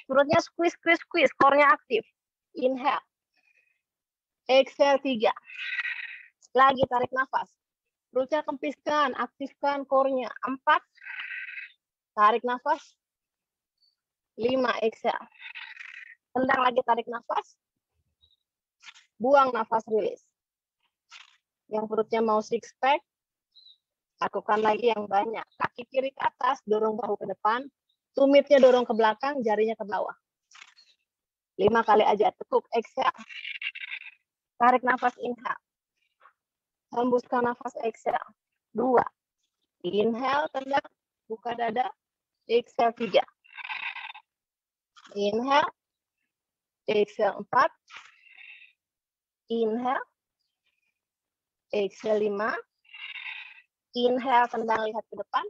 Perutnya squeeze, squeeze, squeeze, core-nya aktif. Inhale. Exhale 3. Lagi tarik nafas. Perutnya kempiskan, aktifkan core-nya. 4. Tarik nafas. 5. Exhale. Tendang lagi, tarik nafas. Buang nafas, rilis. Yang perutnya mau six pack, lakukan lagi yang banyak. Kaki kiri ke atas, dorong bahu ke depan. Tumitnya dorong ke belakang, jarinya ke bawah. 5 kali aja, tekuk, exhale. Tarik nafas, inhale. Hembuskan nafas, exhale. 2. Inhale, tendang, buka dada. Exhale 3. Inhale. Exhale 4. Inhale. Exhale 5. Inhale, tendang, lihat ke depan.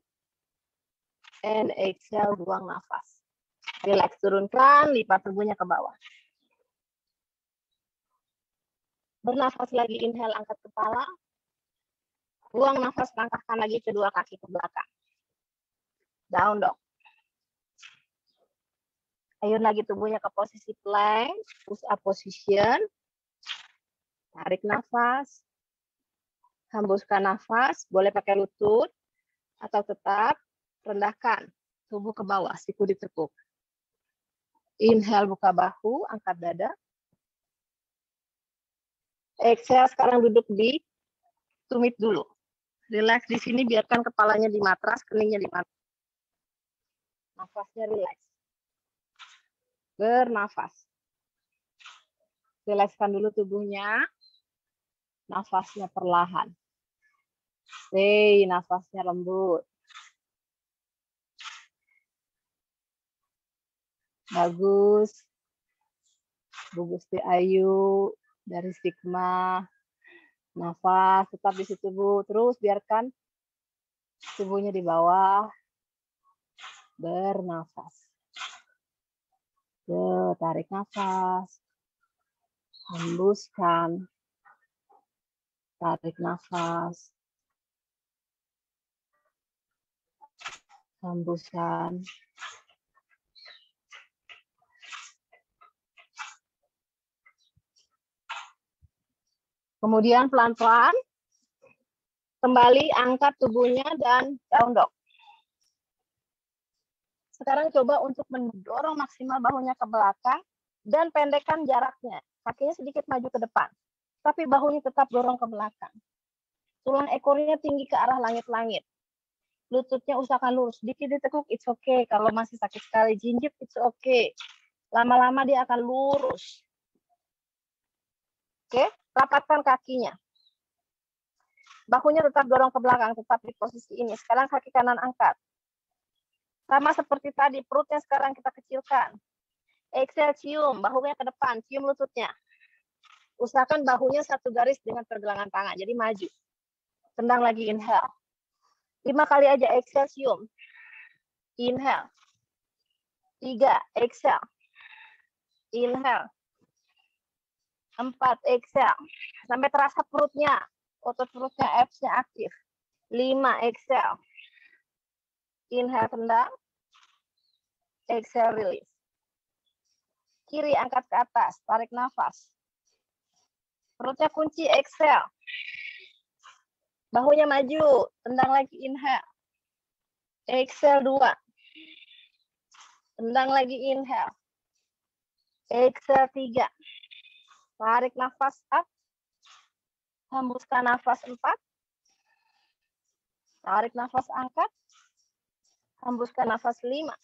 And exhale, buang nafas. Relax, turunkan, lipat tubuhnya ke bawah. Bernafas lagi, inhale, angkat kepala. Buang nafas, langkahkan lagi kedua kaki ke belakang. Down dog. Ayun lagi tubuhnya ke posisi plank, push up position. Tarik nafas. Hembuskan nafas, boleh pakai lutut atau tetap rendahkan tubuh ke bawah, siku ditekuk. Inhale, buka bahu, angkat dada. Exhale, sekarang duduk di tumit dulu. Relax di sini, biarkan kepalanya di matras, keningnya di matras. Nafasnya relax. Bernafas. Relaxkan dulu tubuhnya. Nafasnya perlahan. Stay, nafasnya lembut. Bagus. Bu Gusti Ayu dari Sigma. Nafas tetap di situ, Bu. Terus biarkan tubuhnya di bawah. Bernafas. Tarik nafas. Hembuskan. Tarik nafas. Hembuskan. Kemudian pelan-pelan kembali angkat tubuhnya dan down dog. Sekarang coba untuk mendorong maksimal bahunya ke belakang dan pendekkan jaraknya. Kakinya sedikit maju ke depan, tapi bahunya tetap dorong ke belakang. Tulang ekornya tinggi ke arah langit-langit. Lututnya usahakan lurus. Sedikit ditekuk, it's okay. Kalau masih sakit sekali jinjit, it's okay. Lama-lama dia akan lurus. Oke, rapatkan kakinya. Bahunya tetap dorong ke belakang, tetap di posisi ini. Sekarang kaki kanan angkat. Sama seperti tadi, perutnya sekarang kita kecilkan. Exhale, cium. Bahunya ke depan, cium lututnya. Usahakan bahunya satu garis dengan pergelangan tangan. Jadi maju. Tendang lagi, inhale. 5 kali aja, exhale, cium. Inhale. 3, exhale. Inhale. 4, exhale. Sampai terasa perutnya. Otot perutnya, abs-nya aktif. 5, exhale. Inhale, tendang. Exhale, release. Kiri angkat ke atas, tarik nafas. Perutnya kunci, exhale. Bahunya maju, tendang lagi, inhale. Exhale 2. Tendang lagi, inhale. Exhale 3. Tarik nafas up. Hembuskan nafas 4. Tarik nafas angkat. Hembuskan nafas 5.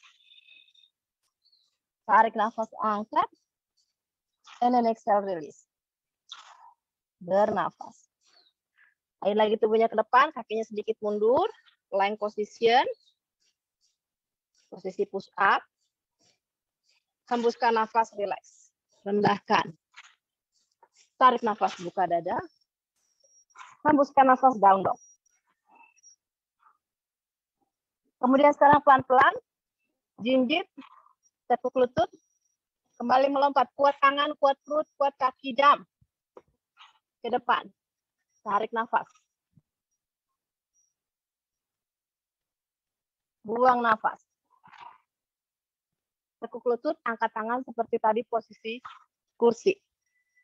Tarik nafas angkat. And then exhale, release. Bernafas. Ayo lagi tubuhnya ke depan, kakinya sedikit mundur. Plank position. Posisi push up. Hembuskan nafas, relax. Rendahkan. Tarik nafas, buka dada. Hembuskan nafas, down dog. Kemudian sekarang pelan-pelan. Jinjit. Tekuk lutut. Kembali melompat. Kuat tangan, kuat perut, kuat kaki, jam. Ke depan. Tarik nafas. Buang nafas. Tekuk lutut, angkat tangan seperti tadi posisi kursi.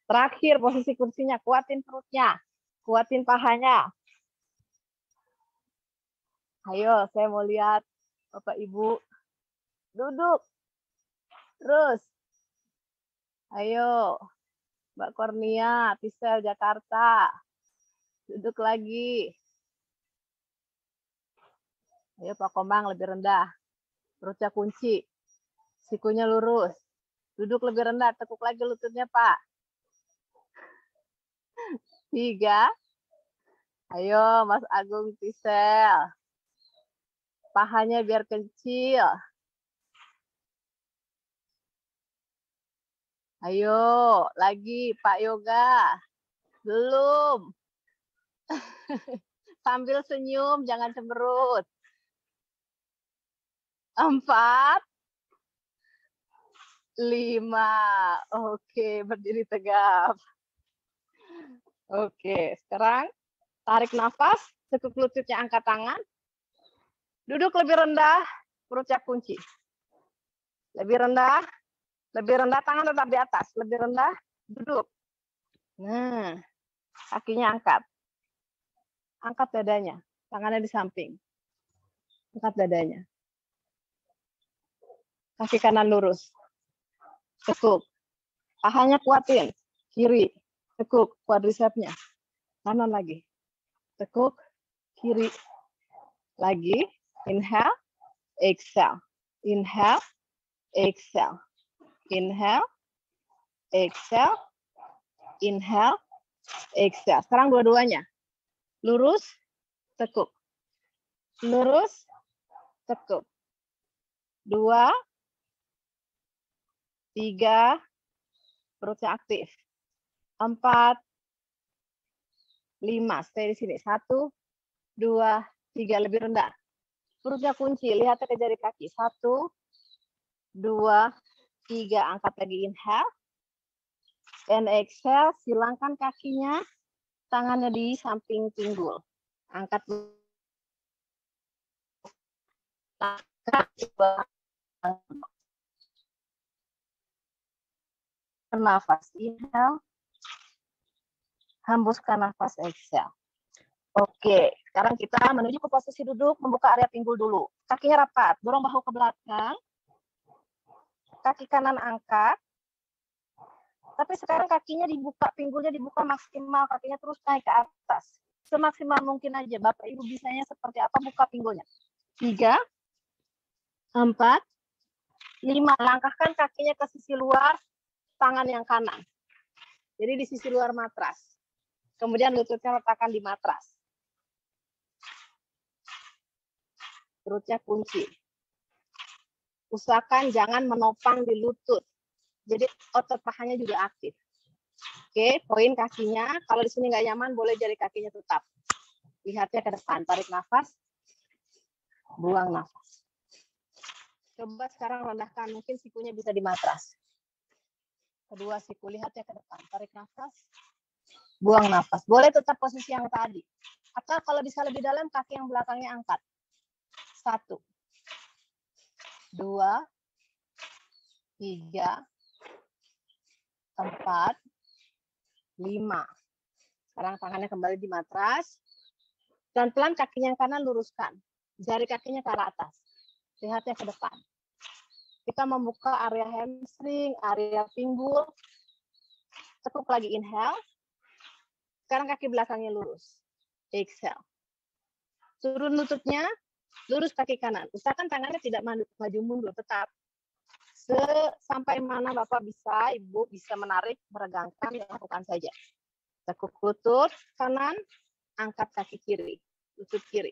Terakhir posisi kursinya, kuatin perutnya. Kuatin pahanya. Ayo, saya mau lihat Bapak Ibu. Duduk. Terus. Ayo. Mbak Kornia, Tisel Jakarta. Duduk lagi. Ayo Pak Komang, lebih rendah. Perutnya kunci. Sikunya lurus. Duduk lebih rendah, tekuk lagi lututnya Pak. 3. Ayo Mas Agung Tisel. Pahanya biar kecil. Ayo, lagi Pak Yoga. Belum. Sambil senyum, jangan cemberut. 4, 5. Oke, berdiri tegap. Oke, sekarang tarik nafas, tekuk lututnya angkat tangan. Duduk lebih rendah, perutnya kunci. Lebih rendah, tangan tetap di atas. Lebih rendah, duduk. Nah, kakinya angkat. Angkat dadanya, tangannya di samping. Angkat dadanya. Kaki kanan lurus. Tekuk. Pahanya kuatin. Kiri. Tekuk, quadricepsnya. Kanan lagi. Tekuk, kiri. Lagi. Inhale, exhale. Inhale, exhale. Inhale, exhale. Inhale, exhale. Sekarang dua-duanya. Lurus, tekuk. Lurus, tekuk. 2, 3, perutnya aktif. 4, 5, stay di sini. 1, 2, 3, lebih rendah. Perutnya kunci, lihat ke jari kaki. 1, 2, 3, angkat lagi, inhale. And exhale, silangkan kakinya, tangannya di samping pinggul. Angkat. Nafas, inhale. Hembuskan nafas, exhale. Oke, sekarang kita menuju ke posisi duduk, membuka area pinggul dulu. Kakinya rapat, dorong bahu ke belakang. Kaki kanan angkat. Tapi sekarang kakinya dibuka, pinggulnya dibuka maksimal, kakinya terus naik ke atas. Semaksimal mungkin aja. Bapak Ibu bisanya seperti apa, buka pinggulnya. 3, 4, 5. Langkahkan kakinya ke sisi luar, tangan yang kanan. Jadi di sisi luar matras. Kemudian lututnya letakkan di matras. Perutnya kunci. Usahakan jangan menopang di lutut. Jadi otot pahanya juga aktif. Oke, poin kakinya. Kalau di sini nggak nyaman, boleh jari kakinya tetap. Lihatnya ke depan. Tarik nafas. Buang nafas. Coba sekarang rendahkan. Mungkin sikunya bisa di matras. Kedua siku, lihatnya ke depan. Tarik nafas. Buang nafas. Boleh tetap posisi yang tadi. Atau kalau bisa lebih dalam, kaki yang belakangnya angkat. 1, 2, 3, 4, 5. Sekarang tangannya kembali di matras. Pelan-pelan kakinya yang kanan luruskan. Jari kakinya ke arah atas. Lihatnya ke depan. Kita membuka area hamstring, area pinggul. Tekuk lagi, inhale. Sekarang kaki belakangnya lurus. Exhale. Turun lututnya, lurus kaki kanan. Usahakan tangannya tidak maju mundur, tetap. Sampai mana Bapak bisa, Ibu bisa menarik, meregangkan, lakukan saja. Tekuk lutut kanan, angkat kaki kiri, lutut kiri.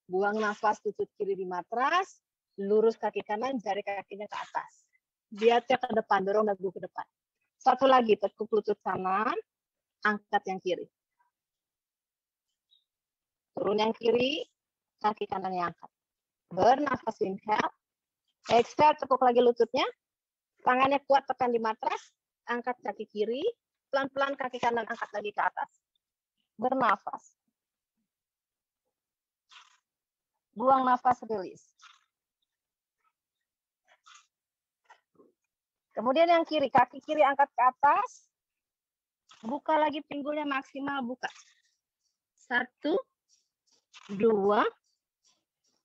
Buang nafas, lutut kiri di matras, lurus kaki kanan, jari kakinya ke atas. Lihatnya ke depan, dorong dagu ke depan. Satu lagi, tekuk lutut kanan, angkat yang kiri. Turun yang kiri, kaki kanan yang angkat. Bernafas, inhale. Exhale, tekuk lagi lututnya. Tangannya kuat tekan di matras, angkat kaki kiri, pelan-pelan kaki kanan angkat lagi ke atas. Bernafas. Buang nafas, rilis. Kemudian yang kiri, kaki kiri angkat ke atas. Buka lagi pinggulnya maksimal, buka. 1, 2,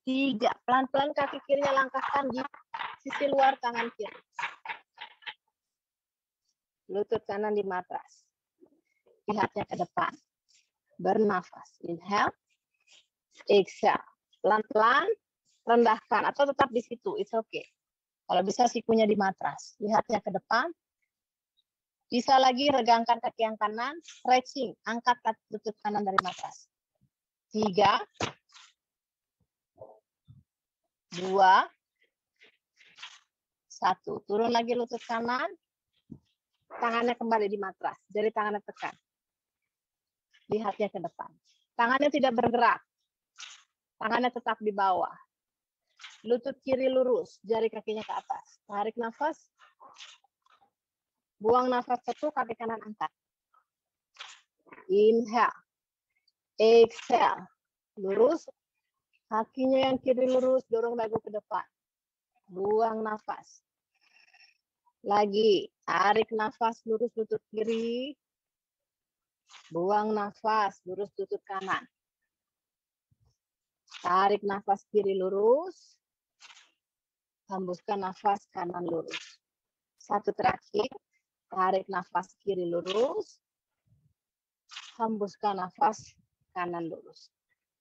3. Pelan-pelan kaki kirinya langkahkan di sisi luar tangan kiri. Lutut kanan di matras. Lihatnya ke depan. Bernafas. Inhale. Exhale. Pelan-pelan rendahkan atau tetap di situ. It's okay. Kalau bisa sikunya di matras. Lihatnya ke depan. Bisa lagi regangkan kaki yang kanan. Stretching. Angkat lutut kanan dari matras. 3, 2, 1. Turun lagi lutut kanan. Tangannya kembali di matras. Jari tangannya tekan. Lihatnya ke depan. Tangannya tidak bergerak. Tangannya tetap di bawah. Lutut kiri lurus. Jari kakinya ke atas. Tarik nafas. Buang nafas 1, kaki kanan angkat. Inhale. Exhale. Lurus. Kakinya yang kiri lurus. Dorong dagu ke depan. Buang nafas. Lagi. Tarik nafas. Lurus lutut kiri. Buang nafas. Lurus lutut kanan. Tarik nafas kiri lurus. Hembuskan nafas kanan lurus. 1 terakhir. Tarik nafas kiri lurus. Hembuskan nafas kanan lurus.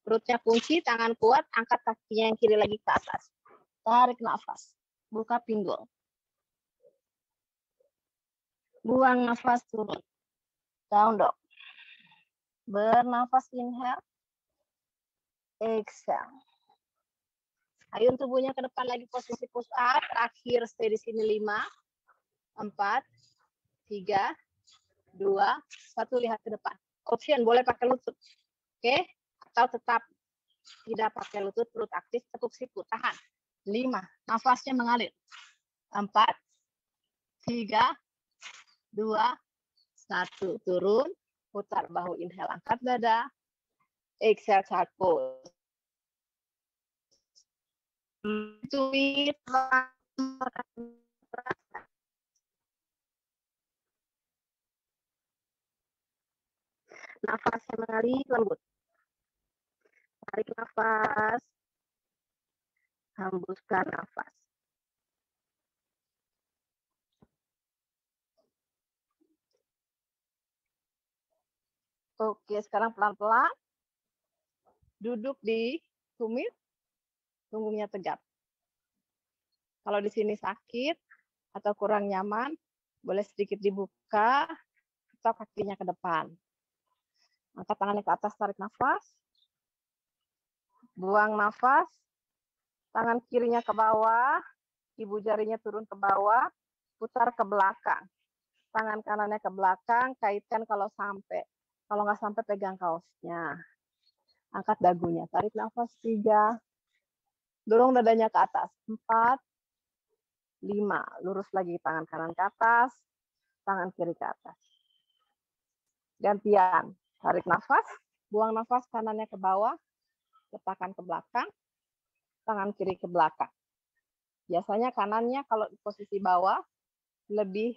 Perutnya kunci, tangan kuat, angkat kakinya yang kiri lagi ke atas. Tarik nafas. Buka pinggul. Buang nafas turun. Down dog. Bernafas, inhale. Exhale. Ayun tubuhnya ke depan lagi, posisi push up. Terakhir stay di sini 5, 4, 3, 2, 1. Lihat ke depan. Option boleh pakai lutut. Oke? Atau tetap tidak pakai lutut, perut aktif, tekuk siku. Tahan. 5. Nafasnya mengalir. 4, 3, 2, 1. Turun. Putar bahu, inhale, angkat dada. Exhale, child pose. Tweet. Nafasnya mengalir, lembut. Tarik nafas. Hembuskan nafas. Oke, sekarang pelan-pelan duduk di tumit, punggungnya tegap. Kalau di sini sakit atau kurang nyaman, boleh sedikit dibuka atau kakinya ke depan. Angkat tangannya ke atas, tarik nafas. Buang nafas. Tangan kirinya ke bawah, ibu jarinya turun ke bawah, putar ke belakang. Tangan kanannya ke belakang, kaitkan kalau sampai. Kalau nggak sampai, pegang kaosnya. Angkat dagunya, tarik nafas 3. Dorong dadanya ke atas, 4, 5. Lurus lagi, tangan kanan ke atas, tangan kiri ke atas. Gantian, tarik nafas, buang nafas kanannya ke bawah, letakkan ke belakang, tangan kiri ke belakang. Biasanya kanannya kalau di posisi bawah lebih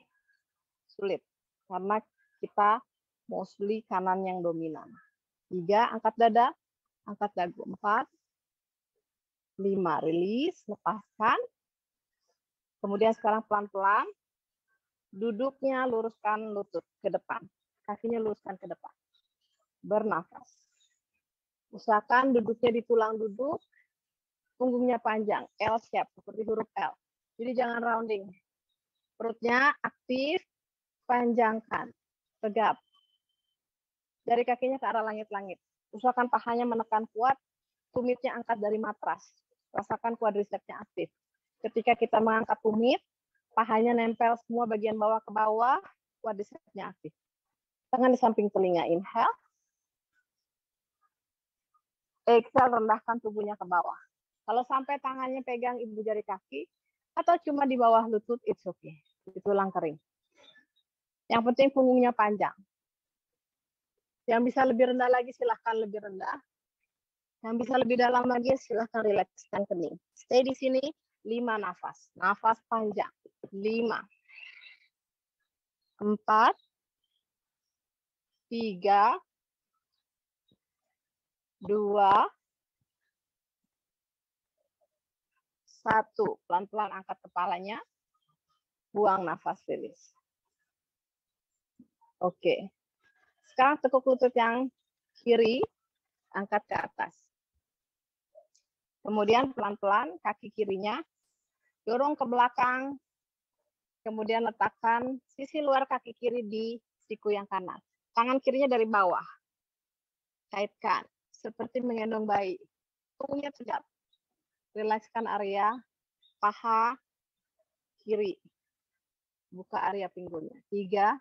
sulit, karena kita mostly kanan yang dominan. 3, angkat dada, angkat dagu. 4, 5, rilis, lepaskan. Kemudian sekarang pelan-pelan, duduknya luruskan lutut ke depan. Kakinya luruskan ke depan. Bernafas. Usahakan duduknya di tulang duduk, punggungnya panjang, L shape, seperti huruf L. Jadi jangan rounding. Perutnya aktif, panjangkan, tegap. Dari kakinya ke arah langit-langit. Usahakan pahanya menekan kuat, tumitnya angkat dari matras. Rasakan quadricepsnya aktif. Ketika kita mengangkat tumit, pahanya nempel semua bagian bawah ke bawah, quadricepsnya aktif. Tangan di samping telinga, inhale. Exhale, rendahkan tubuhnya ke bawah. Kalau sampai tangannya pegang ibu jari kaki, atau cuma di bawah lutut, it's okay. Di tulang kering. Yang penting punggungnya panjang. Yang bisa lebih rendah lagi, silahkan lebih rendah. Yang bisa lebih dalam lagi, silahkan rilekskan kening. Stay di sini, 5 nafas. Nafas panjang. 5, 4, 3, 2, 1. Pelan-pelan angkat kepalanya. Buang nafas, rilis. Oke. Sekarang tekuk lutut yang kiri, angkat ke atas. Kemudian pelan-pelan kaki kirinya dorong ke belakang. Kemudian letakkan sisi luar kaki kiri di siku yang kanan. Tangan kirinya dari bawah. Kaitkan. Seperti menggendong bayi. Punggungnya tegap. Rilekskan area paha kiri. Buka area pinggulnya. 3,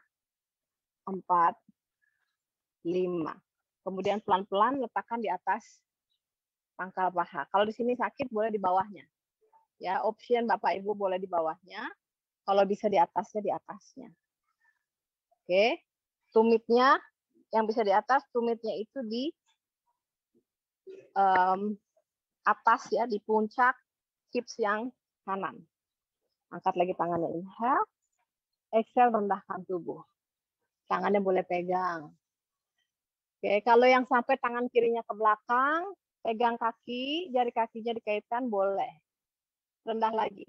4, 5. Kemudian pelan-pelan letakkan di atas pangkal paha. Kalau di sini sakit, boleh di bawahnya. Ya, option Bapak Ibu boleh di bawahnya. Kalau bisa di atasnya, di atasnya. Oke. Tumitnya yang bisa di atas, tumitnya itu di atas ya, di puncak hips yang kanan. Angkat lagi tangannya, inhale. Exhale, rendahkan tubuh. Tangannya boleh pegang. Oke, kalau yang sampai tangan kirinya ke belakang, pegang kaki, jari kakinya dikaitkan, boleh. Rendah lagi.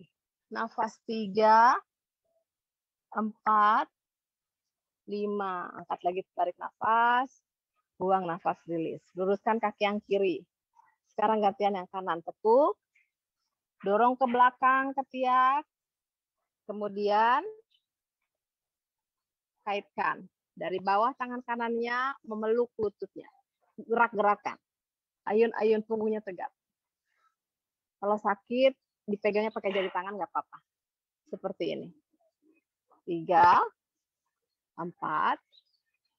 Nafas 3, 4, 5. Angkat lagi, tarik nafas. Buang nafas, rilis. Luruskan kaki yang kiri. Sekarang gantian yang kanan. Tekuk. Dorong ke belakang ketiak. Kemudian kaitkan. Dari bawah tangan kanannya memeluk lututnya. Gerak-gerakan. Ayun-ayun punggungnya tegap. Kalau sakit, dipegangnya pakai jari tangan nggak apa-apa. Seperti ini. 3, 4,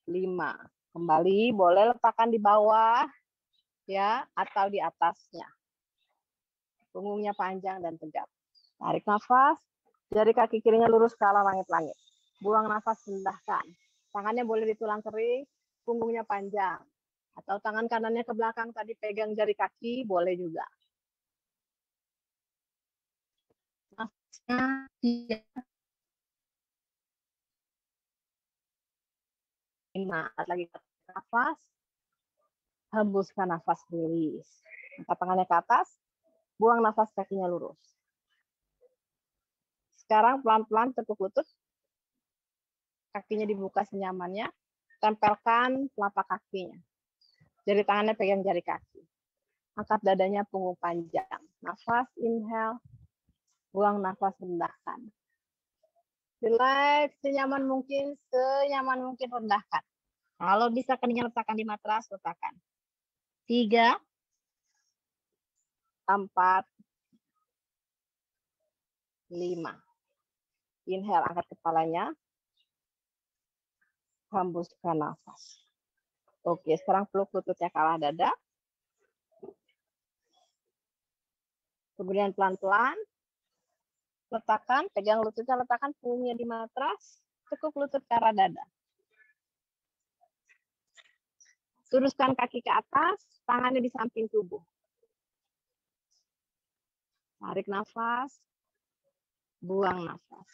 5. Kembali, boleh letakkan di bawah ya atau di atasnya. Punggungnya panjang dan tegap. Tarik nafas, jari kaki kirinya lurus ke arah langit-langit. Buang nafas, rendahkan. Tangannya boleh di tulang kering, punggungnya panjang. Atau tangan kanannya ke belakang, tadi pegang jari kaki, boleh juga. Nafasnya 3, 5. Lagi nafas, hembuskan nafas, rilis. Angkat tangannya ke atas, buang nafas, kakinya lurus. Sekarang pelan-pelan tekuk lutut, kakinya dibuka senyamannya. tempelkan telapak kakinya. Jari tangannya pegang jari kaki. Angkat dadanya, punggung panjang. Nafas, inhale. Buang nafas, rendahkan. Relax, senyaman mungkin rendahkan. Kalau bisa keningnya letakkan di matras, letakkan. 3, 4, 5. Inhale, angkat kepalanya. Hembuskan nafas. Oke, sekarang peluk lututnya ke arah dada. Kemudian pelan-pelan letakkan, pegang lututnya, letakkan punggungnya di matras, tekuk lutut ke arah dada. Luruskan kaki ke atas, tangannya di samping tubuh. Tarik nafas, buang nafas.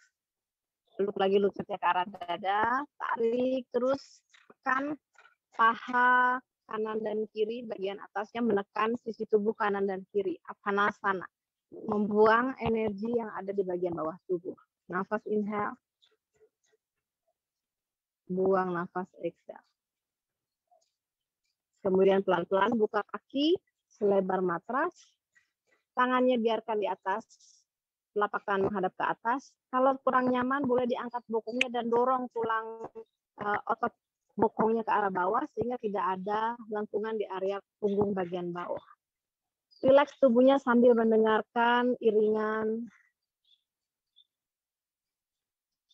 Peluk lagi lututnya ke arah dada, tarik terus, tekan paha kanan dan kiri, bagian atasnya menekan sisi tubuh kanan dan kiri, apanasana. Membuang energi yang ada di bagian bawah tubuh. Nafas inhale, buang nafas exhale. Kemudian pelan-pelan buka kaki selebar matras, tangannya biarkan di atas, telapak tangan menghadap ke atas. Kalau kurang nyaman, boleh diangkat bokongnya dan dorong tulang otot bokongnya ke arah bawah sehingga tidak ada lengkungan di area punggung bagian bawah. Rileks tubuhnya sambil mendengarkan iringan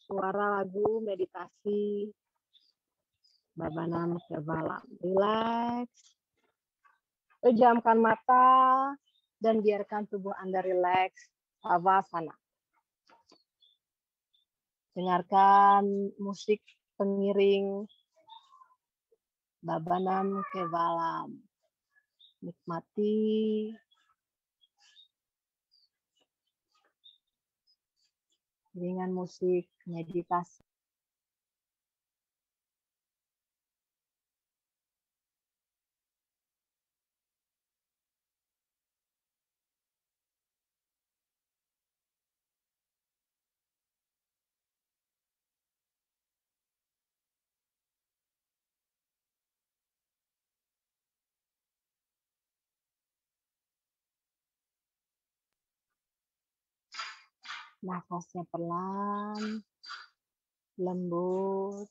suara lagu meditasi Babanam Kevalam. Rileks. Pejamkan mata dan biarkan tubuh Anda rileks. Savasana. Dengarkan musik pengiring Babanam Kevalam. Nikmati iringan musik meditasi. Nafasnya pelan, lembut.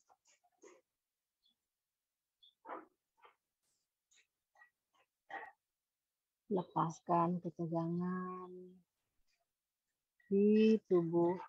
Lepaskan ketegangan di tubuh.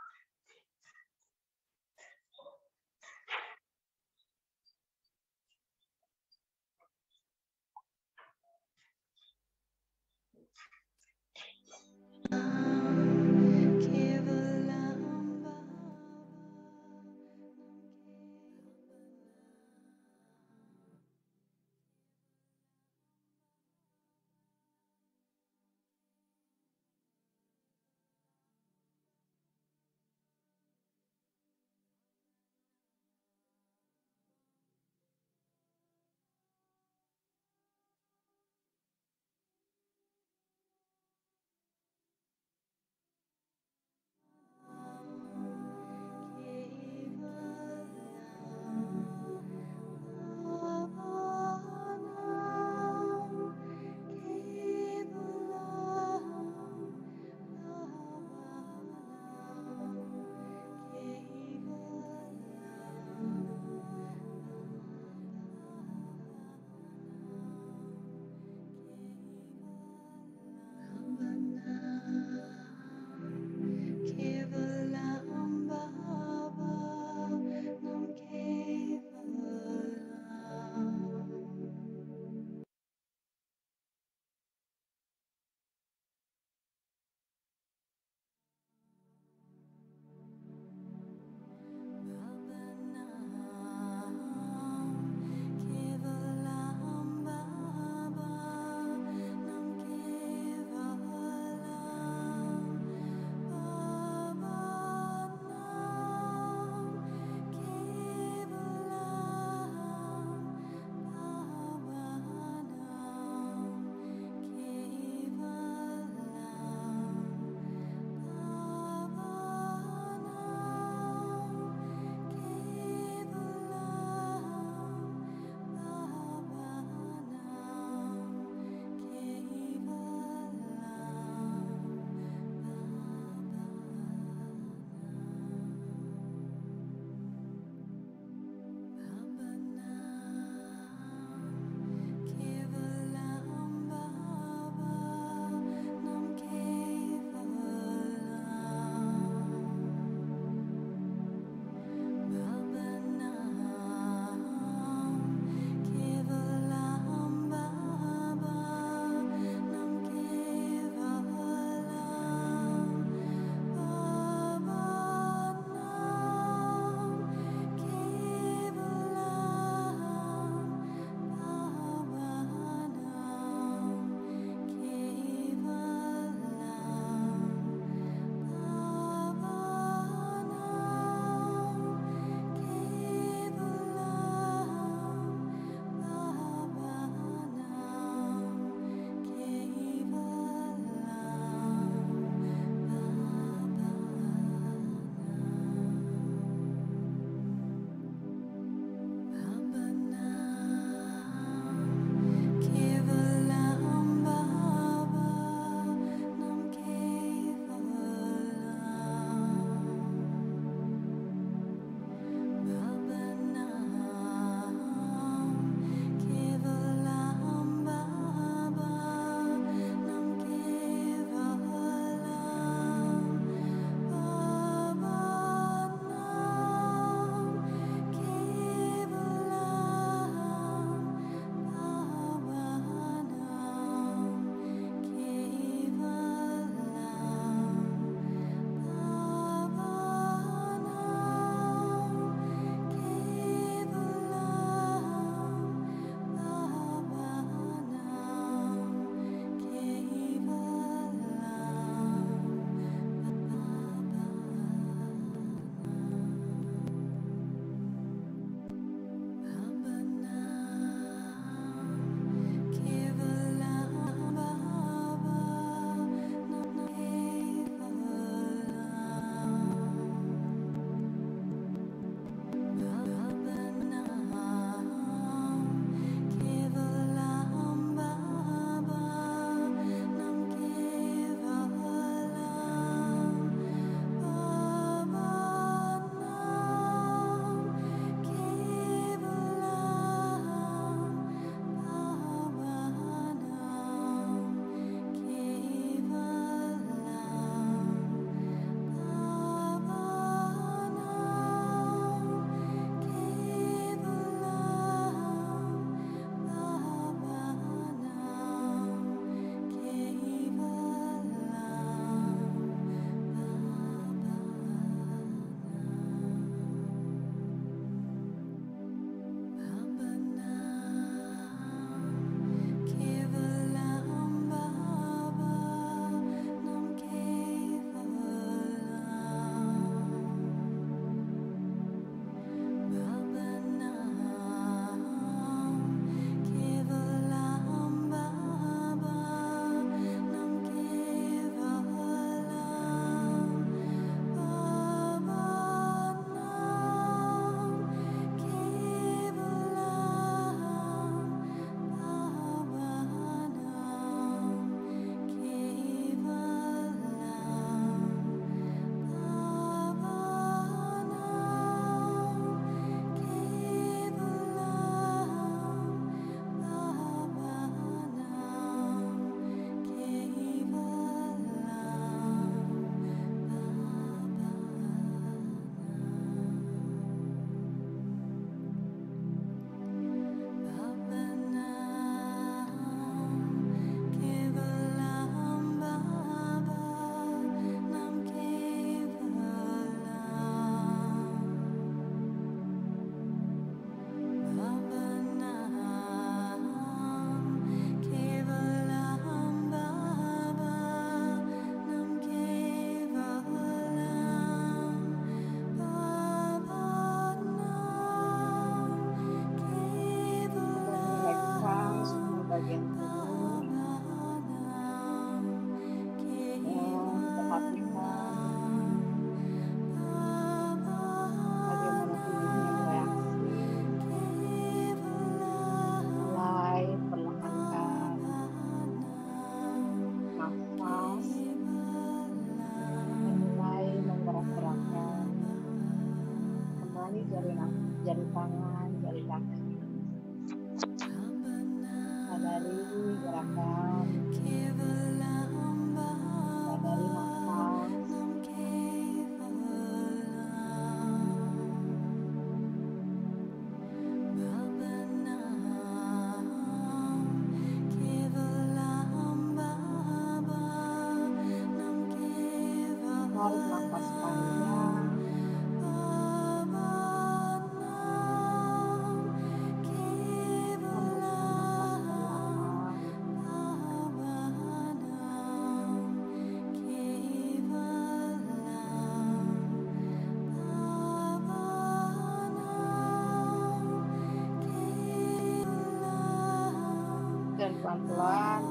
pelan-pelan.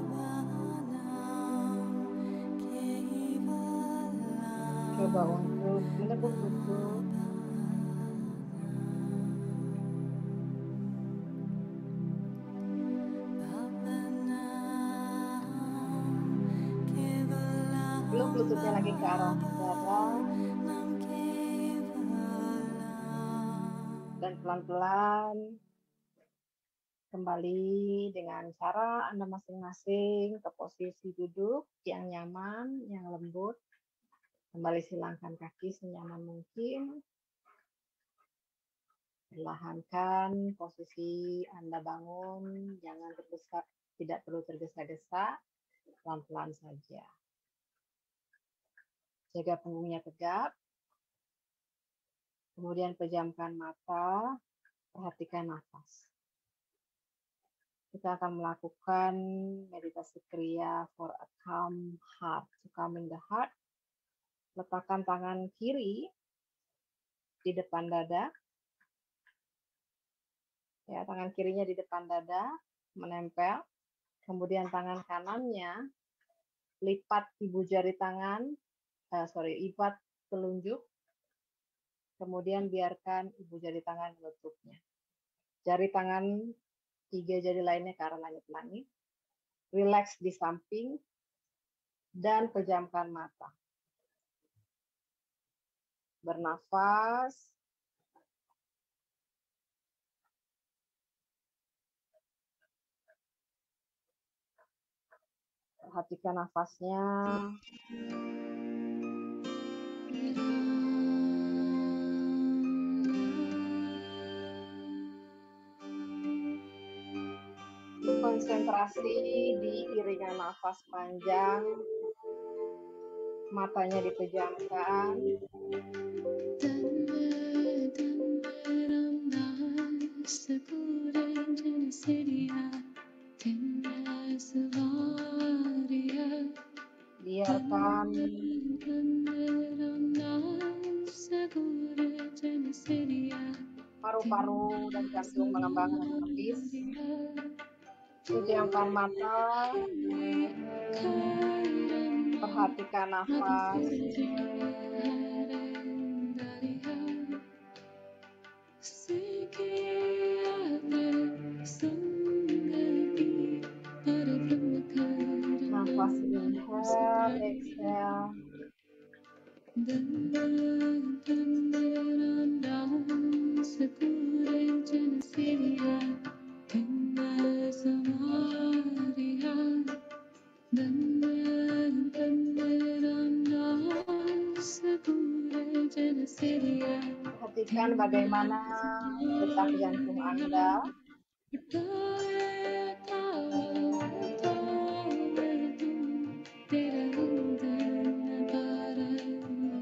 Coba untuk meneguk lutut. Peluk lututnya lagi ke arah dada. Dan pelan-pelan kembali dengan cara Anda masing-masing ke posisi duduk yang nyaman, yang lembut. Kembali silangkan kaki senyaman mungkin. Perlahankan posisi Anda bangun, jangan tergesa, tidak perlu tergesa-gesa, pelan-pelan saja. Jaga punggungnya tegap. Kemudian pejamkan mata, perhatikan nafas. Kita akan melakukan meditasi kriya for a calm heart. To calming the heart. Letakkan tangan kiri di depan dada. Ya, tangan kirinya di depan dada, menempel. Kemudian tangan kanannya lipat ibu jari tangan, lipat telunjuk. Kemudian biarkan ibu jari tangan menutupnya. Jari tangan 3 jari lainnya ke arah langit-langit. Relax di samping dan pejamkan mata. Bernafas. Perhatikan nafasnya. Konsentrasi di iringan nafas panjang. Matanya dipejamkan. Biarkan paru-paru dan jantung mengembang dan menepis. Pejamkan mata. Perhatikan nafas. Nafas inhale, exhale. Perhatikan bagaimana detak jantung Anda.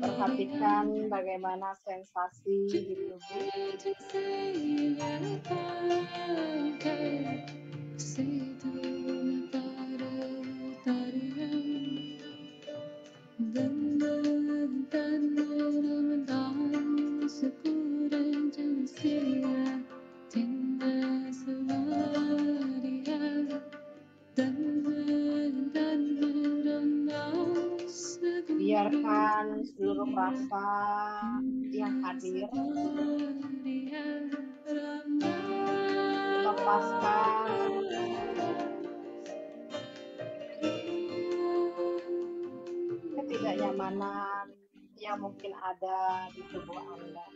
Perhatikan bagaimana sensasi di tubuh. Biarkan seluruh rasa yang hadir. Lepaskan ketidaknyamanan yang mungkin ada di tubuh Anda.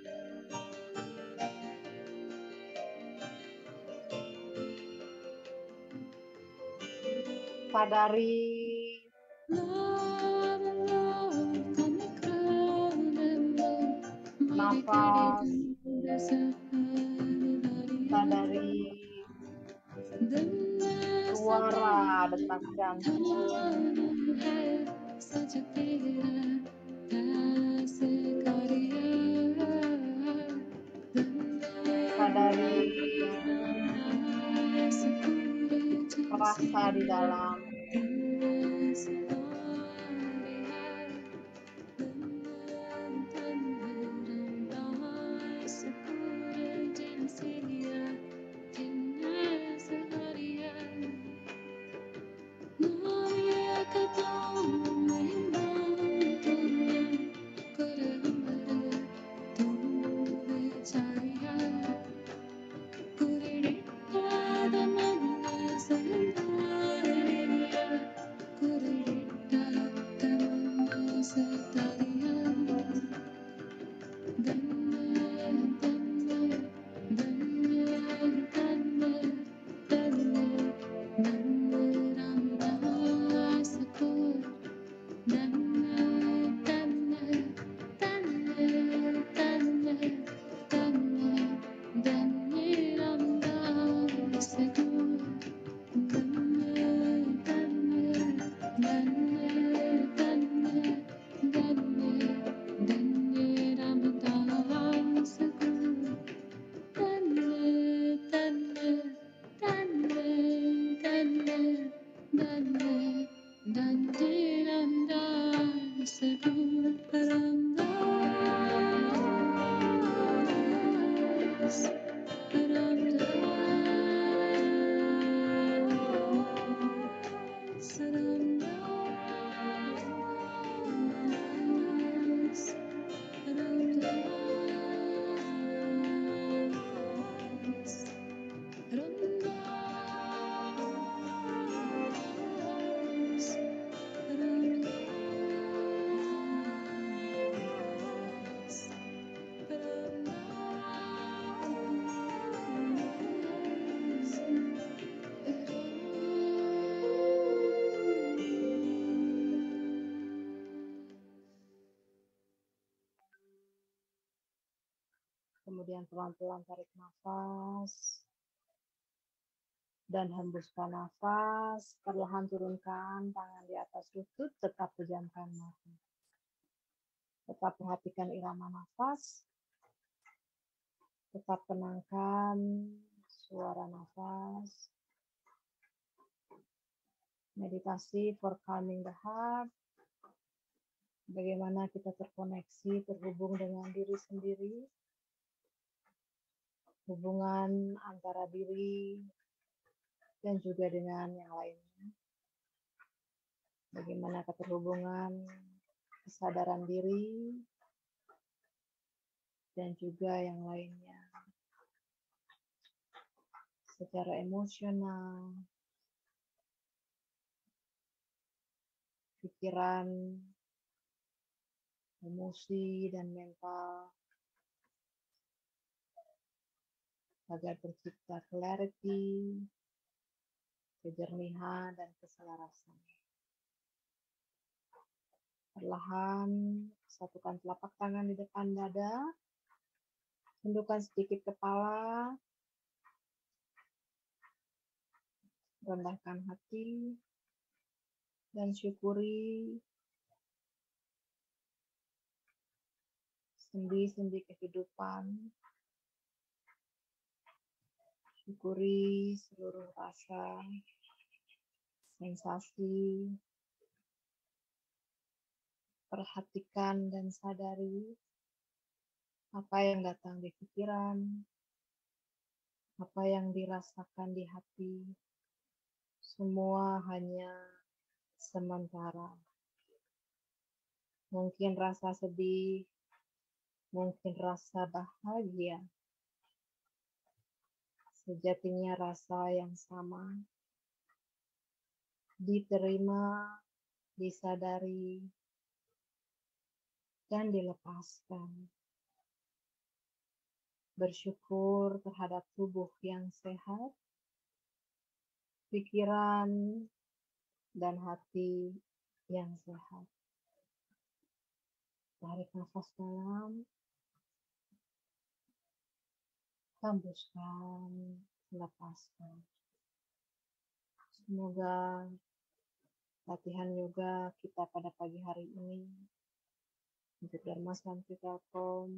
Sadari nafas, sadari suara detak jantung, sadari rasa di dalam. Kemudian pelan-pelan tarik nafas dan hembuskan nafas. Perlahan turunkan tangan di atas lutut, tetap pejamkan mata. Tetap perhatikan irama nafas. Tetap tenangkan suara nafas. Meditasi for calming the heart. Bagaimana kita terkoneksi, terhubung dengan diri sendiri. Hubungan antara diri dan juga dengan yang lainnya. Bagaimana keterhubungan kesadaran diri dan juga yang lainnya. Secara emosional, pikiran, emosi, dan mental, agar tercipta clarity, kejernihan, dan keselarasan. Perlahan, satukan telapak tangan di depan dada, tundukkan sedikit kepala, rendahkan hati, dan syukuri sendi-sendi kehidupan. Syukuri seluruh rasa, sensasi, perhatikan dan sadari apa yang datang di pikiran, apa yang dirasakan di hati. Semua hanya sementara. Mungkin rasa sedih, mungkin rasa bahagia. Sejatinya rasa yang sama, diterima, disadari, dan dilepaskan. Bersyukur terhadap tubuh yang sehat, pikiran, dan hati yang sehat. Tarik nafas dalam, hembuskan, lepaskan. Semoga latihan yoga kita pada pagi hari ini untuk Dharma Santikalkom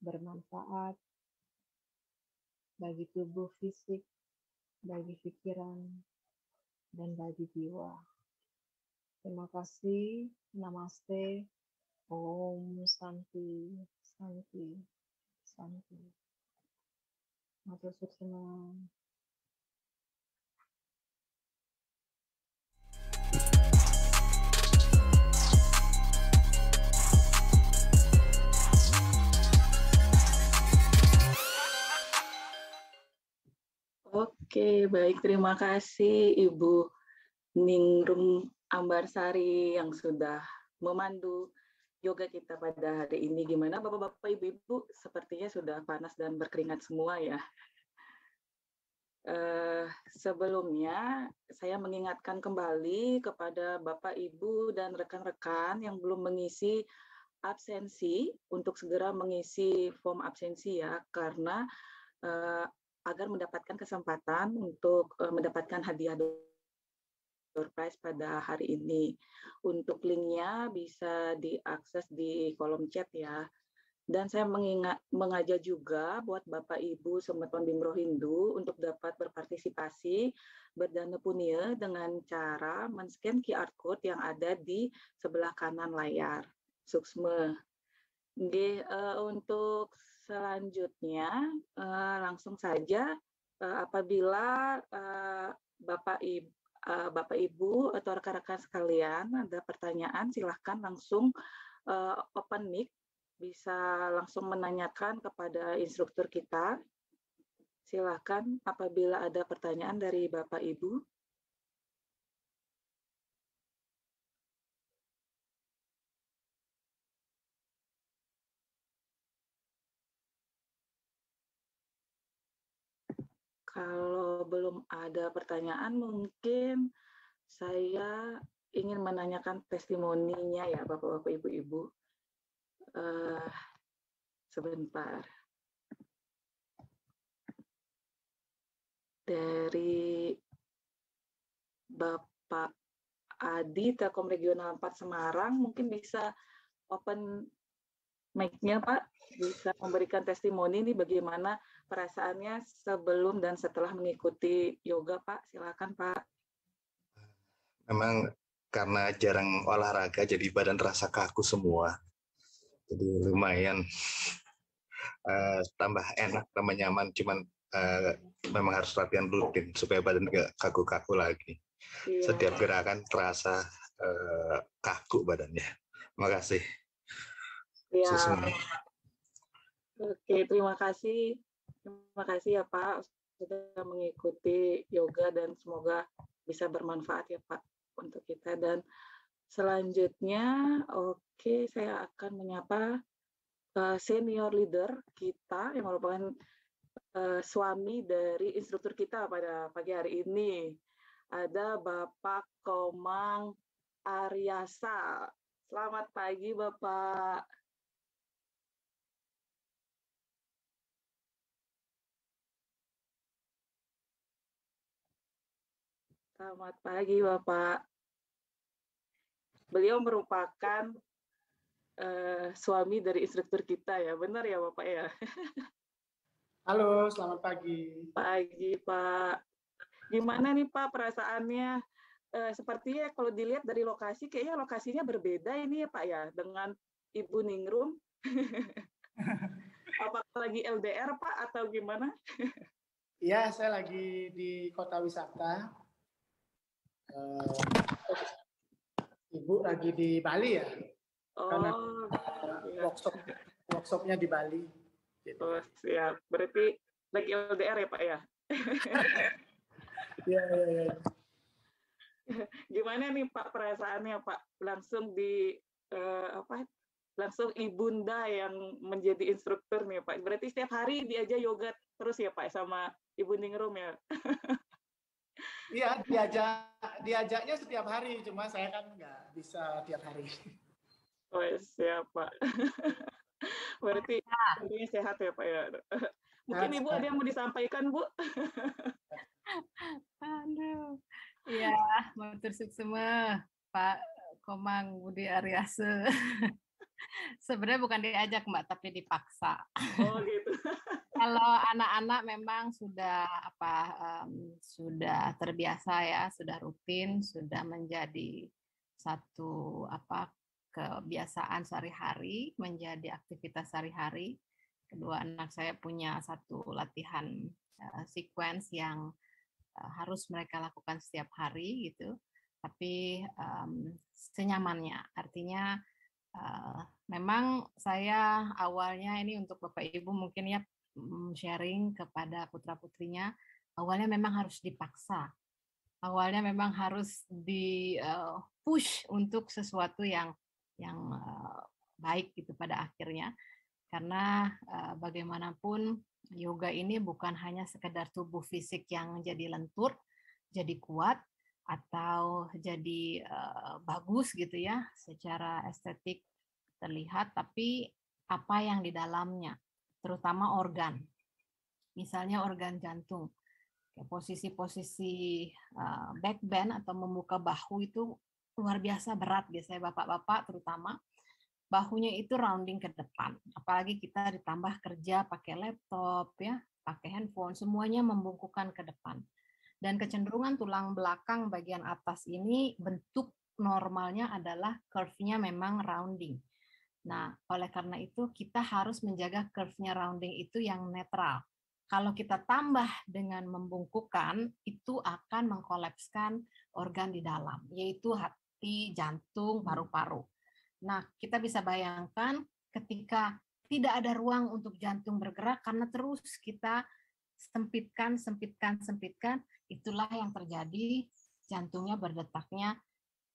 bermanfaat bagi tubuh fisik, bagi pikiran, dan bagi jiwa. Terima kasih. Namaste. Om Santi, Santi, Santi. Matur suwun. Oke, baik. Terima kasih Ibu Ningrum Ambarsari yang sudah memandu yoga kita pada hari ini. Gimana Bapak-Bapak, Ibu-Ibu? Sepertinya sudah panas dan berkeringat semua ya. Sebelumnya, saya mengingatkan kembali kepada Bapak, Ibu, dan rekan-rekan yang belum mengisi absensi untuk segera mengisi form absensi ya, karena agar mendapatkan kesempatan untuk mendapatkan hadiah door prize pada hari ini. Untuk linknya bisa diakses di kolom chat ya. Dan saya mengajak juga buat Bapak Ibu Semeton Bimro Hindu untuk dapat berpartisipasi berdana punya dengan cara men-scan QR code yang ada di sebelah kanan layar. Suksme. Untuk selanjutnya langsung saja apabila Bapak Ibu atau rekan-rekan sekalian ada pertanyaan, silahkan langsung open mic, bisa langsung menanyakan kepada instruktur kita. Silahkan apabila ada pertanyaan dari Bapak Ibu. Kalau belum ada pertanyaan, mungkin saya ingin menanyakan testimoninya ya Bapak-Bapak, Ibu-Ibu. Sebentar. Dari Bapak Adi, Telkom Regional 4 Semarang, mungkin bisa open mic-nya Pak, bisa memberikan testimoni ini bagaimana perasaannya sebelum dan setelah mengikuti yoga Pak, silakan Pak. Memang karena jarang olahraga jadi badan terasa kaku semua. Jadi lumayan tambah enak, tambah nyaman, cuman memang harus latihan rutin supaya badan gak kaku-kaku lagi. Iya. Setiap gerakan terasa kaku badannya. Terima kasih. Ya. Oke, terima kasih. Terima kasih ya Pak sudah mengikuti yoga dan semoga bisa bermanfaat ya Pak untuk kita. Dan selanjutnya, oke, saya akan menyapa senior leader kita yang merupakan suami dari instruktur kita pada pagi hari ini. Ada Bapak Komang Aryasa. Selamat pagi Bapak. Selamat pagi Bapak. Beliau merupakan suami dari instruktur kita ya, benar ya Bapak ya? Halo, selamat pagi. Pagi Pak. Gimana nih Pak perasaannya? Sepertinya kalau dilihat dari lokasi, kayaknya lokasinya berbeda ini ya Pak ya, dengan Ibu Ningrum. Apakah lagi LDR Pak atau gimana? Iya, saya lagi di kota wisata. Ibu lagi di Bali ya? Karena workshopnya di Bali. Gitu. Oh siap, berarti lagi LDR ya Pak ya? Iya. Gimana nih Pak perasaannya Pak? Langsung langsung ibunda yang menjadi instruktur nih Pak. Berarti setiap hari diajak yoga terus ya Pak sama Ibu Ningrum ya? Iya, diajaknya setiap hari, cuma saya kan nggak bisa tiap hari. Oh siap Pak. Berarti intinya sehat ya Pak ya. Mungkin Ibu ada yang mau disampaikan Bu? Aduh, iya, matur suksema Pak Komang Budi Aryase. Sebenarnya bukan diajak Mbak, tapi dipaksa. Oh gitu. Kalau anak-anak memang sudah sudah terbiasa ya, sudah rutin, sudah menjadi satu kebiasaan sehari-hari, menjadi aktivitas sehari-hari. Kedua anak saya punya satu latihan sequence yang harus mereka lakukan setiap hari gitu. Tapi senyamannya, artinya memang saya awalnya ini untuk Bapak Ibu mungkin ya sharing kepada putra-putrinya, awalnya memang harus dipaksa. Awalnya memang harus di push untuk sesuatu yang baik gitu pada akhirnya. Karena bagaimanapun yoga ini bukan hanya sekedar tubuh fisik yang jadi lentur, jadi kuat, atau jadi bagus gitu ya, secara estetik terlihat, tapi apa yang di dalamnya, terutama organ. Misalnya organ jantung. Posisi-posisi back bend atau membuka bahu itu luar biasa berat biasanya bapak-bapak terutama. Bahunya itu rounding ke depan, apalagi kita ditambah kerja pakai laptop ya, pakai handphone, semuanya membungkukkan ke depan. Dan kecenderungan tulang belakang bagian atas ini bentuk normalnya adalah curve-nya memang rounding. Nah, oleh karena itu kita harus menjaga curve-nya rounding itu yang netral. Kalau kita tambah dengan membungkukkan, itu akan mengkolapskan organ di dalam, yaitu hati, jantung, paru-paru. Nah, kita bisa bayangkan ketika tidak ada ruang untuk jantung bergerak karena terus kita sempitkan, itulah yang terjadi, jantungnya berdetaknya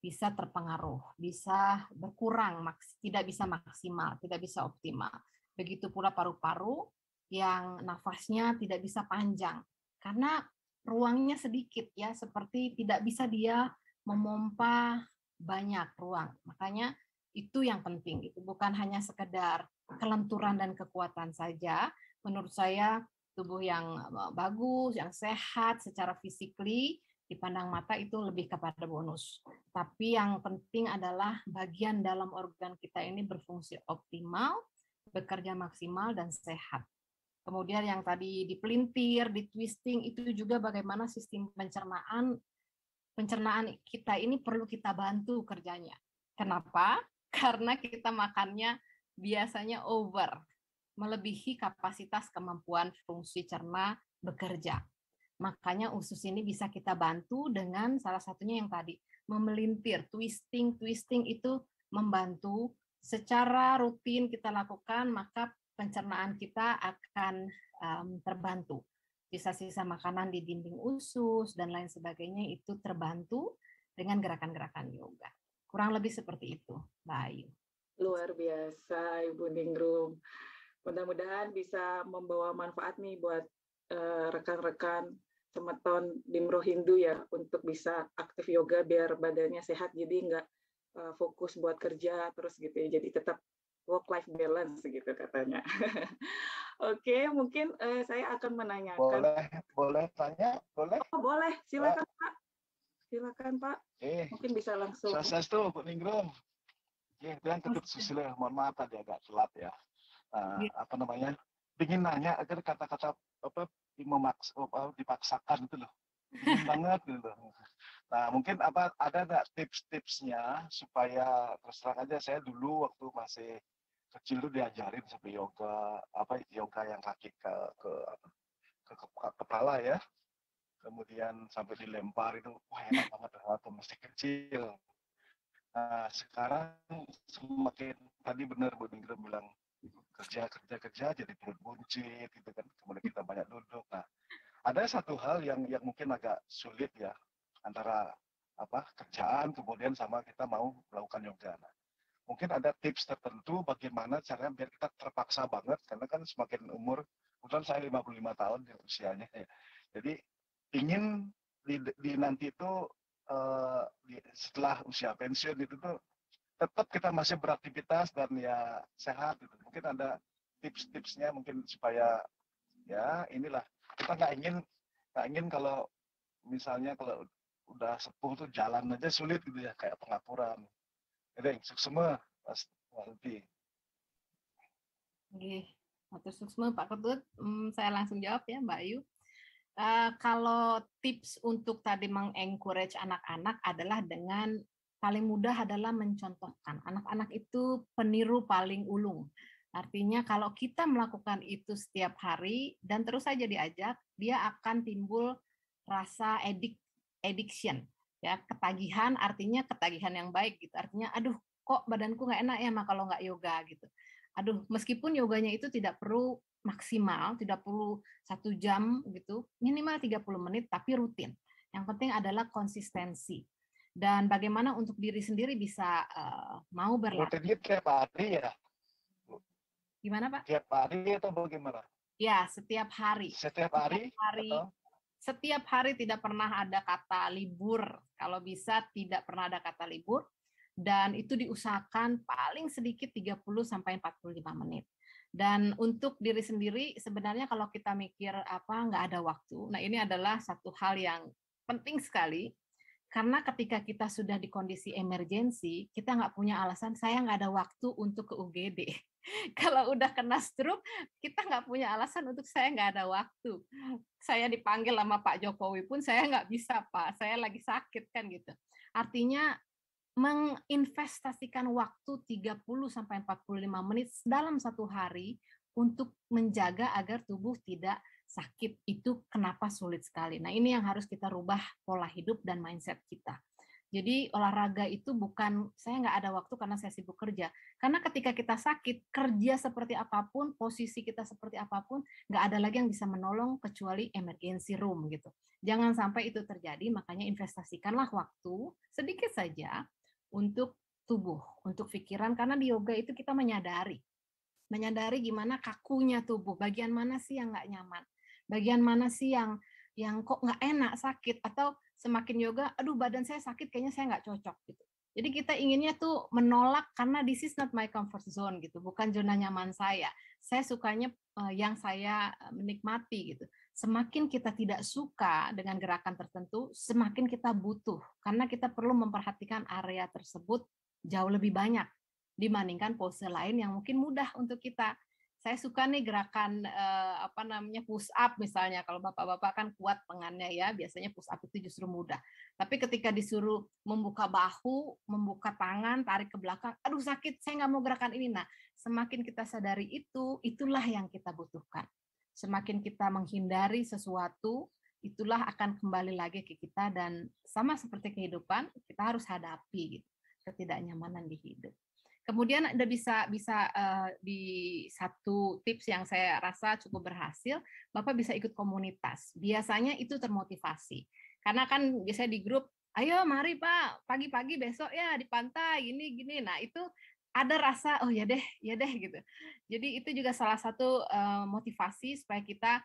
bisa terpengaruh, bisa berkurang, tidak bisa maksimal, tidak bisa optimal. Begitu pula paru-paru yang nafasnya tidak bisa panjang karena ruangnya sedikit ya, seperti tidak bisa dia memompa banyak ruang. Makanya itu yang penting, itu bukan hanya sekedar kelenturan dan kekuatan saja. Menurut saya tubuh yang bagus, yang sehat secara fisikly dipandang mata itu lebih kepada bonus. Tapi yang penting adalah bagian dalam organ kita ini berfungsi optimal, bekerja maksimal dan sehat. Kemudian yang tadi dipelintir, ditwisting, itu juga bagaimana sistem pencernaan kita ini perlu kita bantu kerjanya. Kenapa? Karena kita makannya biasanya over, melebihi kapasitas kemampuan fungsi cerna bekerja. Makanya usus ini bisa kita bantu dengan salah satunya yang tadi, memelintir, twisting itu membantu secara rutin kita lakukan, maka pencernaan kita akan terbantu. Sisa-sisa makanan di dinding usus dan lain sebagainya itu terbantu dengan gerakan-gerakan yoga. Kurang lebih seperti itu, Mbak Ayu. Luar biasa, Ibu Ningrum. Mudah-mudahan bisa membawa manfaat nih buat rekan-rekan teman-teman Dimro Hindu ya, untuk bisa aktif yoga biar badannya sehat, jadi nggak fokus buat kerja terus gitu ya, jadi tetap work-life balance gitu katanya. Oke, mungkin saya akan menanyakan. Boleh tanya? Boleh? Oh, boleh, silakan Pak. Silakan Pak. Mungkin bisa langsung. Swastiastu, Bu Ningrum. Dan tetap susila, mohon maaf tadi agak telat ya. Apa namanya? Ingin nanya agar kata-kata apa dipaksakan itu loh. Ingin banget gitu. Nah, mungkin apa ada nggak tips-tipsnya supaya terus terang aja, saya dulu waktu masih kecil tuh diajarin sampai yoga yang kaki ke kepala ya. Kemudian sampai dilempar itu, wah enak banget waktu masih kecil. Nah, sekarang semakin tadi benar Bu Ningrum bilang kerja jadi perut buncit gitu kan, kemudian kita banyak duduk. Nah, ada satu hal yang mungkin agak sulit ya, antara kerjaan kemudian sama kita mau melakukan yoga. Nah, mungkin ada tips tertentu bagaimana caranya biar kita terpaksa banget, karena kan semakin umur, kebetulan saya 55 tahun ya usianya ya. Jadi ingin di nanti itu setelah usia pensiun itu tuh tetap kita masih beraktivitas dan ya sehat gitu. Mungkin ada tips-tipsnya mungkin supaya ya inilah, kita nggak ingin kalau misalnya kalau udah sepuh tuh jalan aja sulit gitu ya, kayak pengapuran. Jadi semua nanti. Matur suksma Pak Ketut, saya langsung jawab ya Mbak Ayu. Kalau tips untuk tadi mengencourage anak-anak adalah dengan paling mudah adalah mencontohkan. Anak-anak itu peniru paling ulung. Artinya kalau kita melakukan itu setiap hari dan terus saja diajak, dia akan timbul rasa addiction. Ya, ketagihan, artinya ketagihan yang baik gitu. Artinya, aduh, kok badanku nggak enak ya kalau nggak yoga gitu. Aduh, meskipun yoganya itu tidak perlu maksimal, tidak perlu 1 jam gitu, minimal 30 menit tapi rutin. Yang penting adalah konsistensi. Dan bagaimana untuk diri sendiri bisa mau berlatih. Rutinnya tiap hari ya? Gimana Pak? Tiap hari atau bagaimana? Ya, setiap hari. Setiap hari? Atau? Setiap hari, tidak pernah ada kata libur. Kalau bisa tidak pernah ada kata libur. Dan itu diusahakan paling sedikit 30-45 menit. Dan untuk diri sendiri, sebenarnya kalau kita mikir nggak ada waktu, nah ini adalah satu hal yang penting sekali, karena ketika kita sudah di kondisi emergensi, kita nggak punya alasan, saya nggak ada waktu untuk ke UGD. Kalau udah kena stroke, kita nggak punya alasan untuk saya nggak ada waktu. Saya dipanggil sama Pak Jokowi pun saya nggak bisa, Pak. Saya lagi sakit kan gitu. Artinya menginvestasikan waktu 30-45 menit dalam satu hari untuk menjaga agar tubuh tidak sakit, itu kenapa sulit sekali. Nah, ini yang harus kita rubah pola hidup dan mindset kita. Jadi olahraga itu bukan saya nggak ada waktu karena saya sibuk kerja. Karena ketika kita sakit, kerja seperti apapun, posisi kita seperti apapun, nggak ada lagi yang bisa menolong kecuali emergency room gitu. Jangan sampai itu terjadi, makanya investasikanlah waktu sedikit saja untuk tubuh, untuk pikiran, karena di yoga itu kita menyadari gimana kakunya tubuh, bagian mana sih yang nggak nyaman, bagian mana sih yang kok nggak enak, sakit, atau semakin yoga, aduh badan saya sakit, kayaknya saya nggak cocok gitu. Jadi kita inginnya tuh menolak karena this is not my comfort zone gitu, bukan zona nyaman saya. Saya sukanya yang saya menikmati gitu. Semakin kita tidak suka dengan gerakan tertentu, semakin kita butuh, karena kita perlu memperhatikan area tersebut jauh lebih banyak dibandingkan pose lain yang mungkin mudah untuk kita. Saya suka nih gerakan push up misalnya. Kalau bapak-bapak kan kuat lengannya ya, biasanya push up itu justru mudah. Tapi ketika disuruh membuka bahu, membuka tangan, tarik ke belakang, aduh sakit, saya nggak mau gerakan ini. Nah, semakin kita sadari itu, itulah yang kita butuhkan. Semakin kita menghindari sesuatu, itulah akan kembali lagi ke kita, dan sama seperti kehidupan, kita harus hadapi gitu, ketidaknyamanan di hidup. Kemudian ada bisa di satu tips yang saya rasa cukup berhasil, Bapak bisa ikut komunitas. Biasanya itu termotivasi. Karena kan biasanya di grup, ayo mari Pak, pagi-pagi besok ya di pantai, gini. Nah, itu ada rasa, oh ya deh gitu. Jadi itu juga salah satu motivasi supaya kita,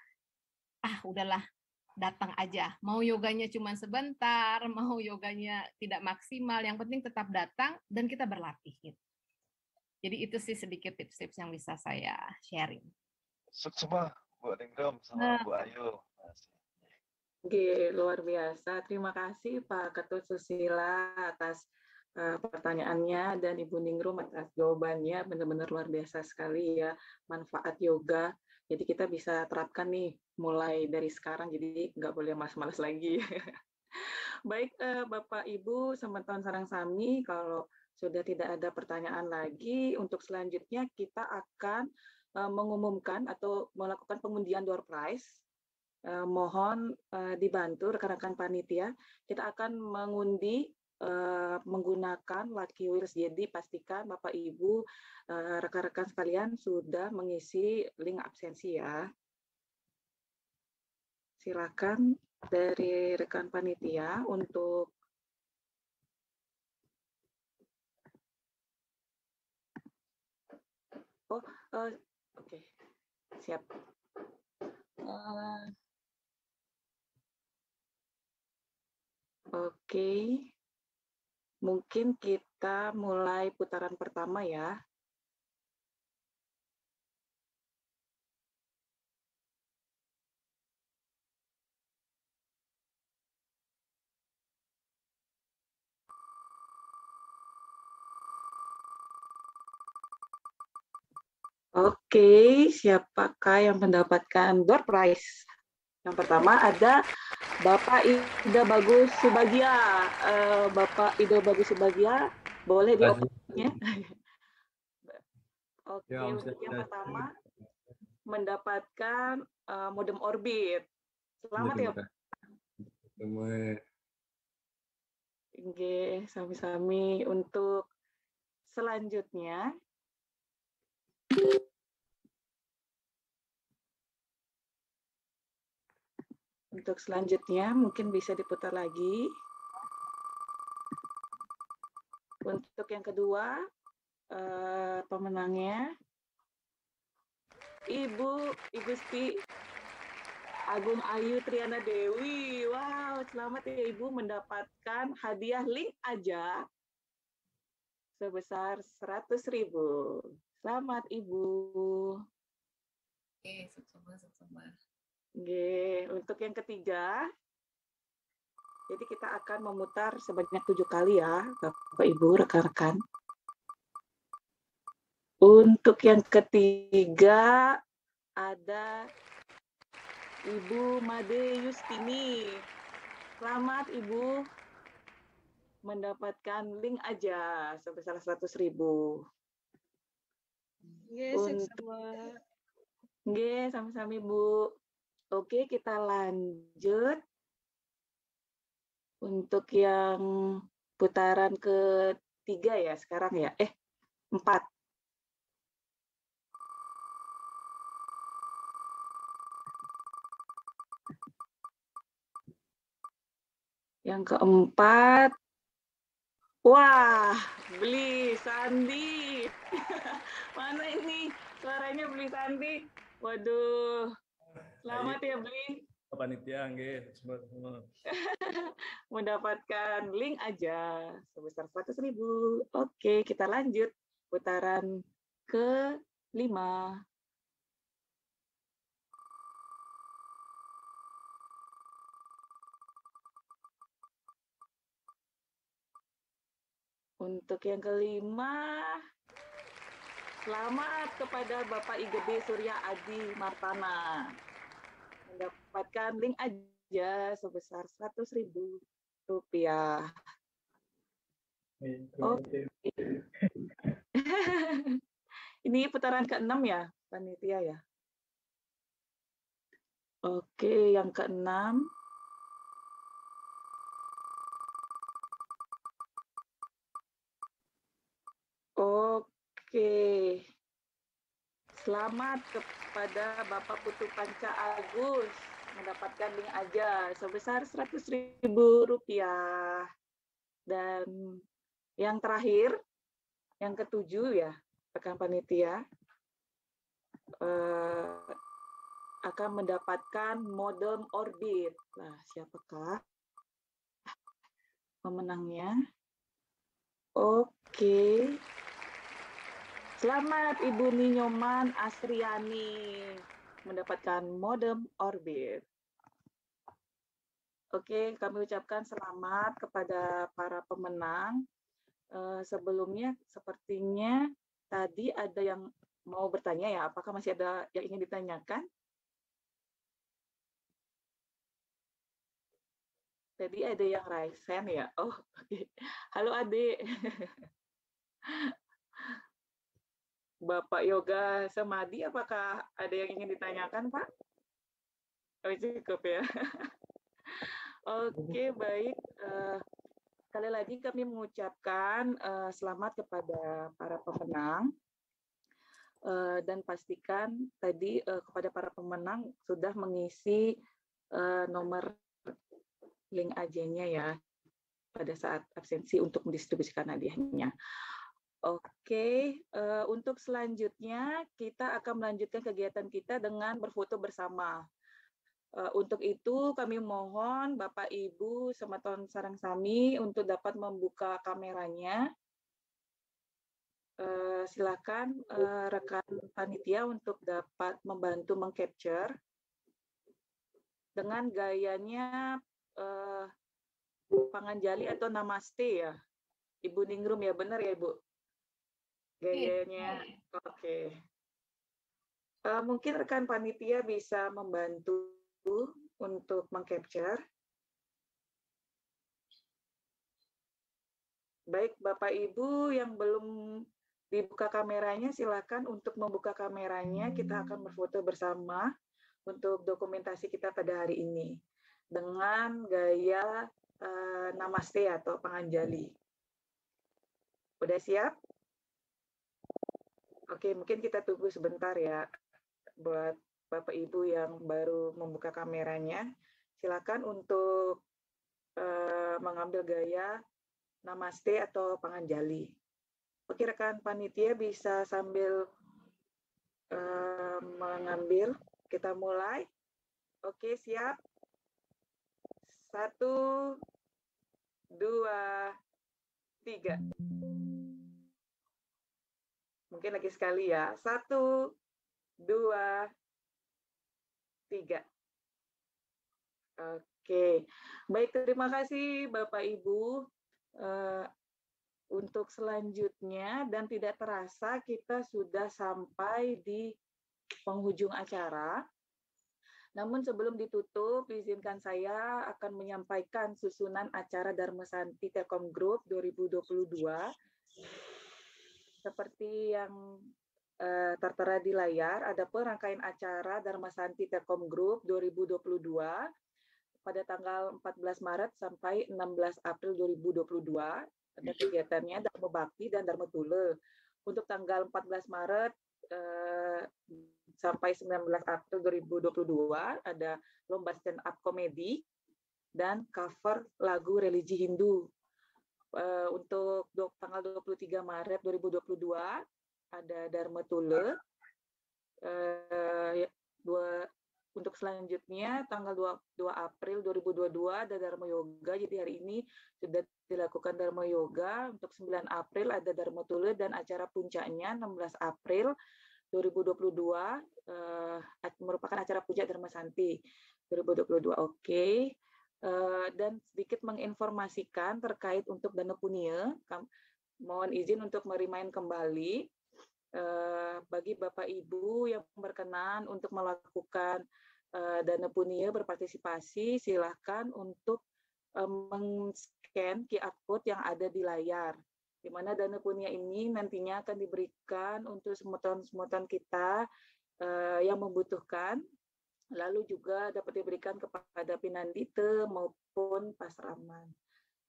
udahlah, datang aja. Mau yoganya cuma sebentar, mau yoganya tidak maksimal, yang penting tetap datang dan kita berlatih gitu. Jadi itu sih sedikit tips-tips yang bisa saya sharing. Semua Bu Ningrum sama Bu Ayu. Oke, luar biasa. Terima kasih Pak Ketut Susila atas pertanyaannya dan Ibu Ningrum atas jawabannya. Benar-benar luar biasa sekali ya manfaat yoga. Jadi kita bisa terapkan nih mulai dari sekarang. Jadi nggak boleh malas-malas lagi. Baik Bapak Ibu sama teman sarang sami, kalau sudah tidak ada pertanyaan lagi, untuk selanjutnya kita akan mengumumkan atau melakukan pengundian door prize. Mohon dibantu rekan-rekan panitia. Kita akan mengundi menggunakan Lucky Wheels. Jadi pastikan Bapak Ibu, rekan-rekan sekalian sudah mengisi link absensi ya. Silakan dari rekan panitia untuk oke. Siap. Oke. Mungkin kita mulai putaran pertama ya. Oke, siapakah yang mendapatkan door prize? Yang pertama ada Bapak Ida Bagus Subagia. Bapak Ida Bagus Subagia, boleh dioperasinya? Oke, untuk yang pertama mendapatkan modem Orbit. Selamat ya Pak. Oke, sami-sami. Untuk selanjutnya Untuk selanjutnya mungkin bisa diputar lagi. Untuk yang kedua, pemenangnya Ibu Igusti Agung Ayu Triana Dewi. Wow, selamat ya Ibu mendapatkan hadiah link aja sebesar 100.000. Selamat Ibu. Oke, sama-sama. Oke, untuk yang ketiga, jadi kita akan memutar sebanyak 7 kali ya, Bapak Ibu, rekan-rekan. Untuk yang ketiga, ada Ibu Made Yustini. Selamat Ibu mendapatkan link aja sebesar 100.000. Nggih, sama-sama Ibu. Oke, kita lanjut. Untuk yang putaran ketiga ya sekarang ya. 4. Yang keempat. Wah, Beli Sandi. Mana ini suaranya Beli Sandi? Waduh. Selamat ya Beli. Panitia nggih, semua. Mendapatkan link aja sebesar 100.000. Oke, kita lanjut putaran ke-5. Untuk yang kelima, selamat kepada Bapak IGB Surya Adi Martana. Mendapatkan link aja sebesar 100.000 rupiah. Oke. Ini putaran ke-6 ya, panitia ya. Oke, yang ke-6. Oke. Selamat kepada Bapak Putu Panca Agus mendapatkan link aja sebesar 100.000 rupiah. Dan yang terakhir, yang ke-7 ya, rekan panitia, akan mendapatkan modem orbit. Nah, siapakah pemenangnya? Oke. Selamat Ibu Ninyoman Asriani mendapatkan modem orbit. Oke, kami ucapkan selamat kepada para pemenang. Sebelumnya sepertinya tadi ada yang mau bertanya ya, apakah masih ada yang ingin ditanyakan? Tadi ada yang raise hand ya? Oh, oke. Halo Adik. Bapak Yoga Semadi, apakah ada yang ingin ditanyakan, Pak? Oh, cukup ya. Oke, baik. Sekali lagi kami mengucapkan selamat kepada para pemenang. Dan pastikan tadi kepada para pemenang sudah mengisi nomor link AJ-nya ya pada saat absensi untuk mendistribusikan hadiahnya. Oke, untuk selanjutnya kita akan melanjutkan kegiatan kita dengan berfoto bersama. Untuk itu kami mohon Bapak Ibu Sematon Sarang Sami untuk dapat membuka kameranya. Silakan rekan panitia untuk dapat membantu mengcapture dengan gayanya Panganjali atau Namaste ya, Ibu Ningrum ya, benar ya Ibu? Gayanya, oke. Mungkin rekan panitia bisa membantu untuk mengcapture. Baik Bapak Ibu yang belum dibuka kameranya, silakan untuk membuka kameranya. Kita akan berfoto bersama untuk dokumentasi kita pada hari ini dengan gaya Namaste atau Panganjali. Udah siap? Oke, mungkin kita tunggu sebentar ya buat Bapak Ibu yang baru membuka kameranya. silakan untuk mengambil gaya Namaste atau Panganjali. Oke, rekan panitia bisa sambil mengambil. Kita mulai. Oke, siap. 1, 2, 3. Mungkin lagi sekali ya. 1, 2, 3. Oke, baik, terima kasih Bapak Ibu. Untuk selanjutnya, dan tidak terasa kita sudah sampai di penghujung acara. Namun sebelum ditutup, izinkan saya akan menyampaikan susunan acara Dharma Santi Telkom Group 2022. Seperti yang tertera di layar, ada rangkaian acara Dharma Santi Telkom Group 2022 pada tanggal 14 Maret sampai 16 April 2022. Ada kegiatannya Dharma Bakti dan Dharma Tule. Untuk tanggal 14 Maret sampai 19 April 2022 ada lomba stand up komedi dan cover lagu religi Hindu. Untuk tanggal 23 Maret 2022 ada Dharma Tule. Untuk selanjutnya tanggal 2 April 2022 ada Dharma Yoga. Jadi hari ini sudah dilakukan Dharma Yoga. Untuk 9 April ada Dharma Tule dan acara puncaknya 16 April 2022 merupakan acara puncak Dharma Santi 2022. Oke. Dan sedikit menginformasikan terkait untuk Dana Punya. Mohon izin untuk merimain kembali bagi Bapak Ibu yang berkenan untuk melakukan Dana Punya berpartisipasi, silakan untuk men-scan QR code yang ada di layar, di mana Dana Punya ini nantinya akan diberikan untuk semutan-semutan kita yang membutuhkan, lalu juga dapat diberikan kepada Pinandite maupun Pasraman.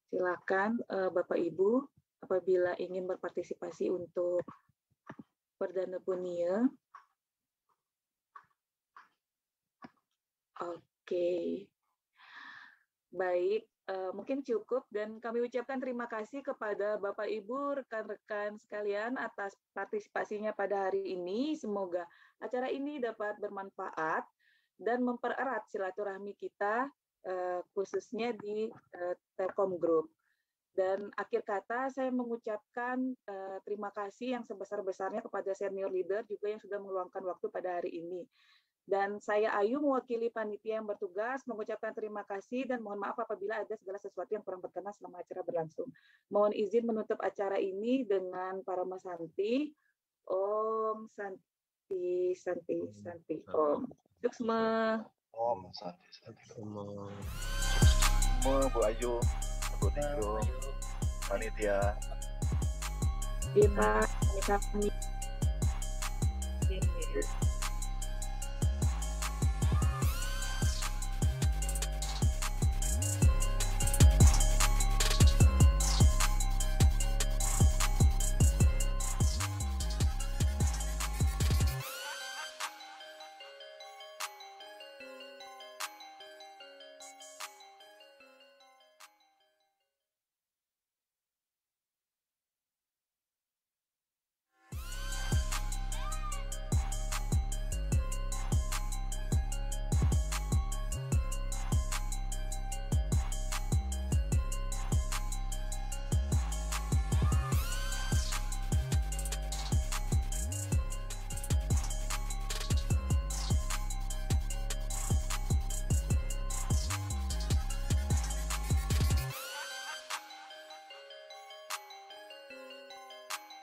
Silakan Bapak Ibu apabila ingin berpartisipasi untuk Perdana Punya. Oke. Baik, mungkin cukup dan kami ucapkan terima kasih kepada Bapak Ibu, rekan-rekan sekalian atas partisipasinya pada hari ini. Semoga acara ini dapat bermanfaat dan mempererat silaturahmi kita khususnya di Telkom Group. Dan akhir kata saya mengucapkan terima kasih yang sebesar-besarnya kepada senior leader juga yang sudah meluangkan waktu pada hari ini. Dan saya Ayu mewakili panitia yang bertugas mengucapkan terima kasih dan mohon maaf apabila ada segala sesuatu yang kurang berkenan selama acara berlangsung. Mohon izin menutup acara ini dengan Parama Santi. Om Santi, Santi, Santi. Om. Suksma. Om Santi, Santi. Semua Bu Ayu, Bu Tinggo, panitia. Kita kami.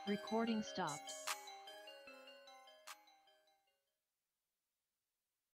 Recording stopped.